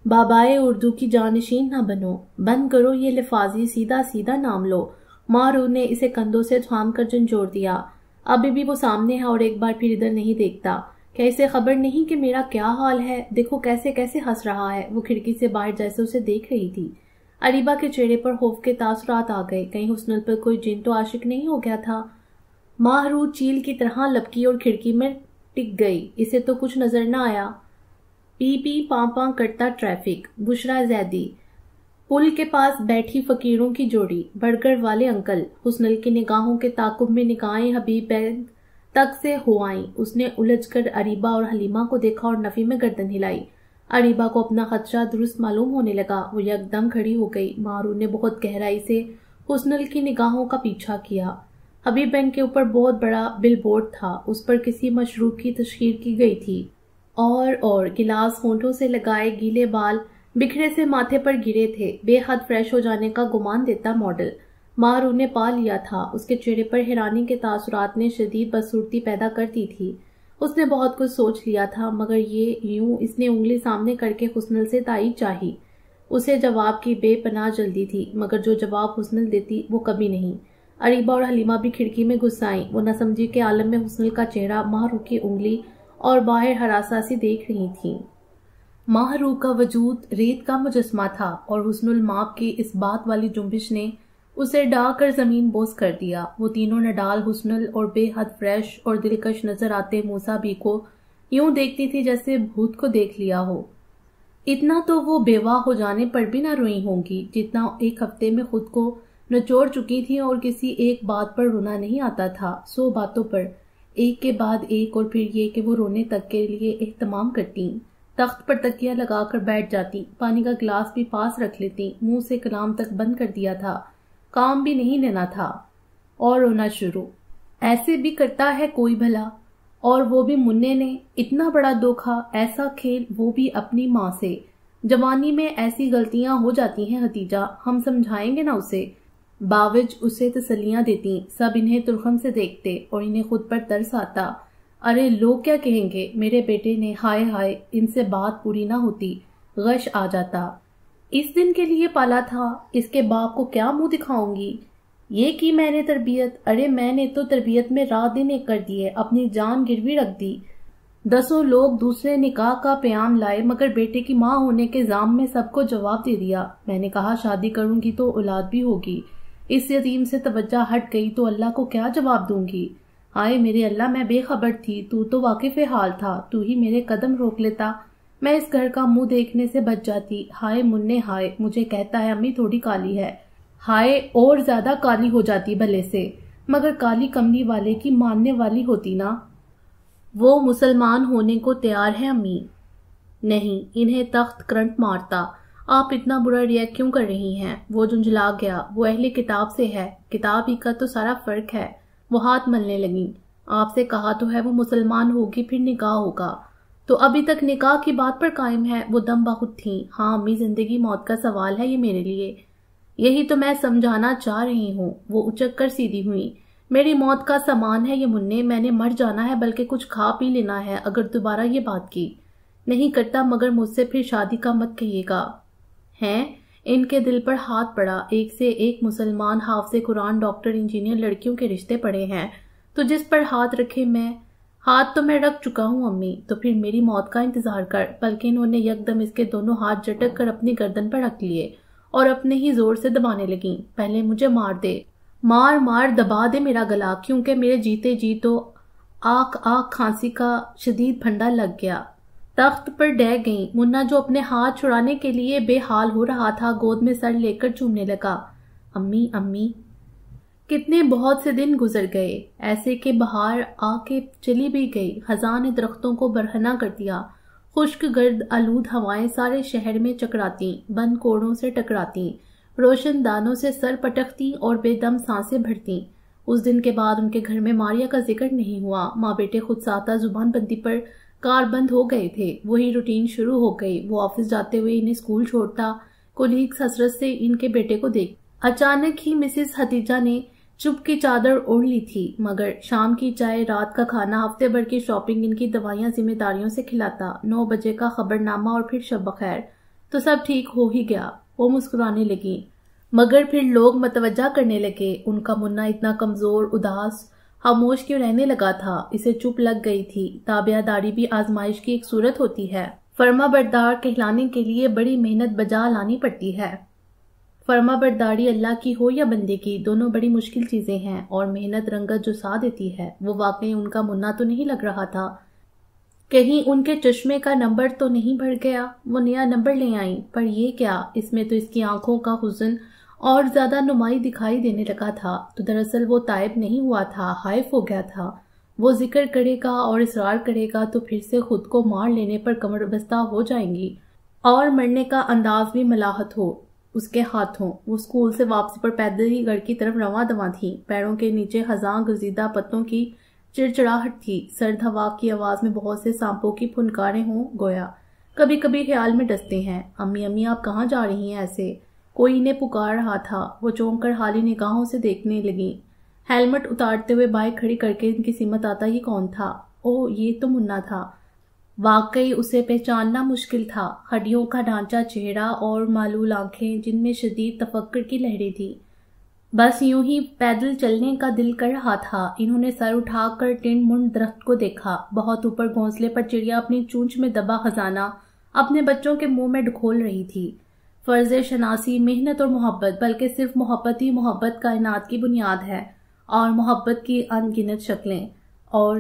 بابائے اردو کی جانشین نہ بنو، بند کرو یہ لفاظی، سیدھا سیدھا نام لو۔ مارو نے اسے کندھوں سے تھام کر جھنجھوڑ دیا۔ ابھی بھی وہ سامنے ہے اور ایک بار پھر ادھر نہیں دیکھتا۔ کیا اسے خبر نہیں کہ میرا کیا حال ہے؟ دیکھو کیسے کیسے ہنس رہا ہے۔ وہ کھڑکی سے باہر جیسے اسے دیکھ رہی تھی۔ اریبہ کے چہرے پر خوف کے تاثرات آ گئے۔ کہیں حسن پر کوئی جن تو عاشق نہیں ہو گیا تھا؟ ماہرو چیل کی طرح لپکی اور کھڑکی میں ٹک گئی۔ اسے تو کچھ نظر نہ آیا۔ پی پی پاں پاں کرتا ٹریفک۔ بشرا زیدی، پل کے پاس بیٹھی فقیروں کی جوڑی، برگر والے انکل۔ حسنل کی نگاہوں کے تعاقب میں نگاہیں حبیب بینک تک سے ہو آئیں۔ اس نے الجھ کر اریبہ اور حلیمہ کو دیکھا اور نفی میں گردن ہلائی۔ اریبہ کو اپنا خدشہ درست معلوم ہونے لگا۔ وہ یکدم کھڑی ہو گئی۔ مارو نے بہت گہرائی سے حسنل کی نگاہوں کا پیچھا کیا۔ حبیب بینک کے اوپر بہت بڑا بل بورڈ تھا۔ اس پر کسی مشروب کی تشہیر کی گئی تھی، اور گلاس ہونٹوں سے لگائے گیلے بال بکھرے سے ماتھے پر گرے تھے۔ بے حد فریش ہو جانے کا گمان دیتا ماڈل مارو نے پا لیا تھا۔ اس کے چہرے پر حیرانی کے تاثرات نے شدید بدصورتی پیدا کر دی تھی۔ اس نے بہت کچھ سوچ لیا تھا، مگر یہ یوں اس نے انگلی سامنے کر کے حسنل سے تائید چاہی۔ اسے جواب کی بے پناہ جلدی تھی، مگر جو جواب حسنل دیتی وہ کبھی نہیں۔ اریبہ اور حلیمہ بھی کھڑکی میں گھس آئیں۔ وہ نہ سمجھی کے عالم میں حسنل کا چہرہ، ماہرو کی انگلی اور باہر ہراساں سی دیکھ رہی تھیں۔ ماہرو کا وجود ریت کا مجسمہ تھا اور حسن الماپ کی اس بات والی جنبش نے اسے ڈا کر زمین بوس کر دیا۔ وہ تینوں نڈال، حسنل اور بے حد فریش اور دلکش نظر آتے موسیٰ بی کو یوں دیکھتی تھی جیسے بھوت کو دیکھ لیا ہو۔ اتنا تو وہ بیوہ ہو جانے پر بھی نہ روئی ہوں گی جتنا ایک ہفتے میں خود کو نچوڑ چکی تھی، اور کسی ایک بات پر رونا نہیں آتا تھا، 100 باتوں پر ایک کے بعد ایک، اور پھر یہ کہ وہ رونے تک کے لیے اہتمام کرتی، تخت پر تکیہ لگا کر بیٹھ جاتی، پانی کا گلاس بھی پاس رکھ لیتی، منہ سے کلام تک بند کر دیا تھا، کام بھی نہیں لینا تھا، اور رونا شروع۔ ایسے بھی کرتا ہے کوئی بھلا؟ اور وہ بھی منع نے، اتنا بڑا دھوکا، ایسا کھیل، وہ بھی اپنی ماں سے۔ جوانی میں ایسی غلطیاں ہو جاتی ہیں ہتیجہ، ہم سمجھائیں گے نا اسے۔ باوج اسے تسلیاں دیتی۔ سب انہیں تلخم سے دیکھتے اور انہیں خود پر ترس آتا۔ ارے لوگ کیا کہیں گے؟ میرے بیٹے نے، ہائے ہائے، ان سے بات پوری نہ ہوتی، غش آ جاتا۔ اس دن کے لیے پالا تھا، اس کے باپ کو کیا منہ دکھاؤں گی؟ یہ کی میں نے تربیت، ارے میں نے تو تربیت میں رات دن ایک کر دیے، اپنی جان گروی رکھ دی۔ 10 لوگ دوسرے نکاح کا پیام لائے، مگر بیٹے کی ماں ہونے کے زام میں سب کو جواب دے دیا۔ میں نے کہا شادی کروں گی تو اولاد بھی ہوگی، اس یتیم سے توجہ ہٹ گئی تو اللہ کو کیا جواب دوں گی؟ ہائے میرے اللہ، میں بے خبر تھی، تو واقف حال تھا، تو ہی میرے قدم روک لیتا، میں اس گھر کا منہ دیکھنے سے بچ جاتی۔ ہائے منع، ہائے، مجھے کہتا ہے امی تھوڑی کالی ہے، ہائے اور زیادہ کالی ہو جاتی بھلے سے، مگر کالی کملی والے کی ماننے والی ہوتی نا۔ وہ مسلمان ہونے کو تیار ہے امی۔ نہیں، انہیں تخت کرنٹ مارتا۔ آپ اتنا برا ریئیکٹ کیوں کر رہی ہیں؟ وہ جھنجھلا گیا۔ وہ اہل کتاب سے ہے، کتاب ہی کا تو سارا فرق ہے۔ وہ ہاتھ ملنے لگیں۔ آپ سے کہا تو ہے وہ مسلمان ہوگی پھر نکاح ہوگا، تو ابھی تک نکاح کی بات پر قائم ہے۔ وہ دم بخود تھیں۔ ہاں امی، زندگی موت کا سوال ہے یہ میرے لیے، یہی تو میں سمجھانا چاہ رہی ہوں۔ وہ اچک کر سیدھی ہوئی۔ میری موت کا سامان ہے یہ منع، میں نے مر جانا ہے، بلکہ کچھ کھا پی لینا ہے۔ اگر دوبارہ یہ بات کی نہیں کرتا مگر مجھ سے پھر شادی کا مت کہیے گا۔ ہیں؟ ان کے دل پر ہاتھ پڑا۔ ایک سے ایک مسلمان، حافظ قرآن، ڈاکٹر، انجینئر لڑکیوں کے رشتے پڑے ہیں، تو جس پر ہاتھ رکھے میں، ہاتھ تو میں رکھ چکا ہوں امی، تو پھر میری موت کا انتظار کر۔ بلکہ انہوں نے یکدم اس کے دونوں ہاتھ جھٹک کر اپنی گردن پر رکھ لیے اور اپنے ہی زور سے دبانے لگیں۔ پہلے مجھے مار دے، مار مار دبا دے میرا گلا، کیونکہ میرے جیتے جی تو آکھ کھانسی کا شدید پھنڈا لگ گیا۔ تخت پر ڈہ گئیں۔ منا جو اپنے ہاتھ چھڑانے کے لیے بے حال ہو رہا تھا، گود میں سر لے کر چومنے لگا۔ امی امی۔ کتنے بہت سے دن گزر گئے، ایسے کہ بہار آ کے چلی بھی گئی، خزاں نے درختوں کو برہنہ کر دیا خشک گرد آلود ہوائیں سارے شہر میں چکراتی، بند کوڑوں سے ٹکراتی، روشن دانوں سے سر پٹکتی اور بے دم سانسیں بھرتی۔ اس دن کے بعد ان کے گھر میں ماریا کا ذکر نہیں ہوا۔ ماں بیٹے خود ساتھ زبان بندی پر کار بند ہو گئے تھے۔ وہی روٹین شروع ہو گئی۔ وہ آفس جاتے ہوئے انہیں اسکول چھوڑتا، کولیگز حسرت سے ان کے بیٹے کو دیکھ۔ اچانک ہی مسز ختیجہ نے چپ کی چادر اوڑھ لی تھی، مگر شام کی چائے، رات کا کھانا، ہفتے بھر کی شاپنگ، ان کی دوائیاں ذمہ داریوں سے کھلاتا، 9 بجے کا خبر نامہ اور پھر شب بخیر، تو سب ٹھیک ہو ہی گیا۔ وہ مسکرانے لگی، مگر پھر لوگ متوجہ کرنے لگے ان کا منا اتنا کمزور، اداس، خاموش کیوں رہنے لگا تھا۔ اسے چپ لگ گئی تھی۔ تابعہ داری بھی آزمائش کی ایک صورت ہوتی ہے۔ فرما بردار کہلانے کے لیے بڑی محنت بجا لانی پڑتی ہے۔ فرما برداری اللہ کی ہو یا بندے کی، دونوں بڑی مشکل چیزیں ہیں، اور محنت رنگت جو سا دیتی ہے۔ وہ واقعی ان کا منا تو نہیں لگ رہا تھا، کہیں ان کے چشمے کا نمبر تو نہیں بڑھ گیا۔ وہ نیا نمبر لے آئیں، پر یہ کیا، اس میں تو اس کی آنکھوں کا حزن اور زیادہ نمائی دکھائی دینے لگا تھا۔ تو دراصل وہ تائب نہیں ہوا تھا، حائف ہو گیا تھا۔ وہ ذکر کرے گا اور اصرار کرے گا تو پھر سے خود کو مار لینے پر کمر بستہ ہو جائیں گی، اور مرنے کا انداز بھی ملاحت ہو اس کے ہاتھوں۔ وہ اسکول سے واپسی پر پیدل ہی گھر کی طرف رواں دواں تھی۔ پیروں کے نیچے خزاں گزیدہ پتوں کی چڑچڑاہٹ تھی، سرد ہوا کی آواز میں بہت سے سانپوں کی پھنکاریں ہوں گویا۔ کبھی کبھی خیال میں ڈستے ہیں، امی امی آپ کہاں جا رہی ہیں ایسے؟ کوئی انہیں پکار رہا تھا۔ وہ چونک کر حالی نگاہوں سے دیکھنے لگیں۔ ہیلمٹ اتارتے ہوئے بائک کھڑی کر کے ان کی سمت آتا یہ کون تھا؟ اوہ، یہ تو منا تھا۔ واقعی اسے پہچاننا مشکل تھا۔ ہڈیوں کا ڈھانچہ، چہرہ اور معلول آنکھیں جن میں شدید تفکر کی لہریں تھیں۔ بس یوں ہی پیدل چلنے کا دل کر رہا تھا۔ انہوں نے سر اٹھا کر ٹنڈ منڈ درخت کو دیکھا۔ بہت اوپر گھونسلے پر چڑیا اپنی چونچ میں دبا خزانہ اپنے بچوں کے منہ میں ڈھکول رہی تھی۔ فرض شناسی، محنت اور محبت، بلکہ صرف محبت ہی محبت کائنات کی بنیاد ہے، اور محبت کی ان گنت شکلیں۔ اور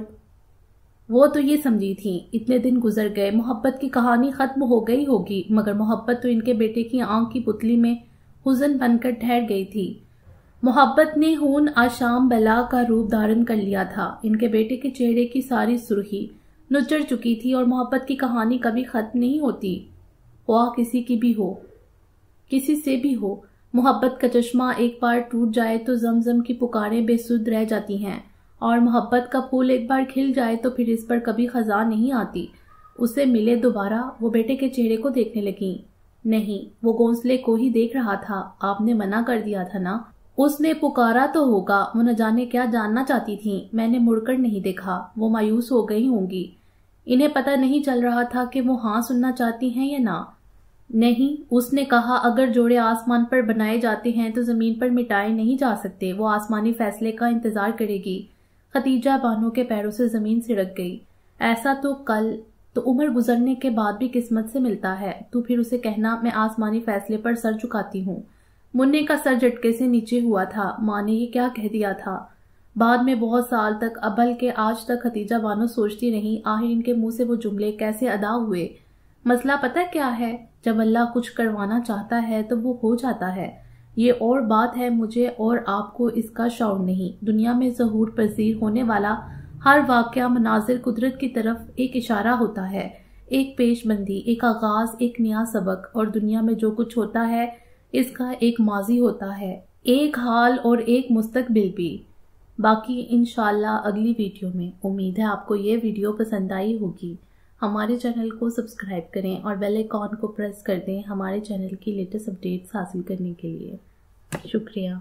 وہ تو یہ سمجھی تھی، اتنے دن گزر گئے، محبت کی کہانی ختم ہو گئی ہوگی، مگر محبت تو ان کے بیٹے کی آنکھ کی پتلی میں حزن بن کر ٹھہر گئی تھی۔ محبت نے ہون آشام بلا کا روپ دھارن کر لیا تھا۔ ان کے بیٹے کے چہرے کی ساری سرخی نچڑ چکی تھی، اور محبت کی کہانی کبھی ختم نہیں ہوتی، خواہ کسی کی بھی ہو، کسی سے بھی ہو۔ محبت کا چشمہ ایک بار ٹوٹ جائے تو زمزم کی پکاریں بے سود رہ جاتی ہیں، اور محبت کا پھول ایک بار کھل جائے تو پھر اس پر کبھی خزاں نہیں آتی۔ اسے ملے دوبارہ، وہ بیٹے کے چہرے کو دیکھنے لگیں۔ نہیں، وہ گھونسلے کو ہی دیکھ رہا تھا۔ آپ نے منع کر دیا تھا نا؟ اس نے پکارا تو ہوگا، وہ نہ جانے کیا جاننا چاہتی تھیں۔ میں نے مڑ کر نہیں دیکھا۔ وہ مایوس ہو گئی ہوں گی۔ انہیں پتہ نہیں چل رہا تھا کہ وہ ہاں سننا چاہتی ہیں یا نہ۔ نہیں، اس نے کہا، اگر جوڑے آسمان پر بنائے جاتے ہیں تو زمین پر مٹائے نہیں جا سکتے۔ وہ آسمانی فیصلے کا انتظار کرے گی۔ ختیجہ بانوں کے پیروں سے زمین سرک گئی۔ ایسا تو کل تو عمر گزرنے کے بعد بھی قسمت سے ملتا ہے۔ تو پھر اسے کہنا میں آسمانی فیصلے پر سر جھکاتی ہوں۔ منع کا سر جھٹکے سے نیچے ہوا تھا۔ ماں نے یہ کیا کہہ دیا تھا؟ بعد میں بہت سال تک، بلکہ آج تک ختیجہ بانو سوچتی رہیں، آخر ان کے منہ سے وہ جملے کیسے ادا ہوئے۔ مسئلہ پتہ کیا ہے؟ جب اللہ کچھ کروانا چاہتا ہے تو وہ ہو جاتا ہے۔ یہ اور بات ہے، مجھے اور آپ کو اس کا شعور نہیں۔ دنیا میں ظہور پذیر ہونے والا ہر واقعہ مناظر قدرت کی طرف ایک اشارہ ہوتا ہے، ایک پیش بندی، ایک آغاز، ایک نیا سبق۔ اور دنیا میں جو کچھ ہوتا ہے اس کا ایک ماضی ہوتا ہے، ایک حال اور ایک مستقبل بھی۔ باقی انشاءاللہ اگلی ویڈیو میں۔ امید ہے آپ کو یہ ویڈیو پسند آئی ہوگی۔ ہمارے چینل کو سبسکرائب کریں اور بیل آئیکن کو پریس کر دیں ہمارے چینل کی لیٹسٹ اپڈیٹس حاصل کرنے کے لیے۔ شکریہ۔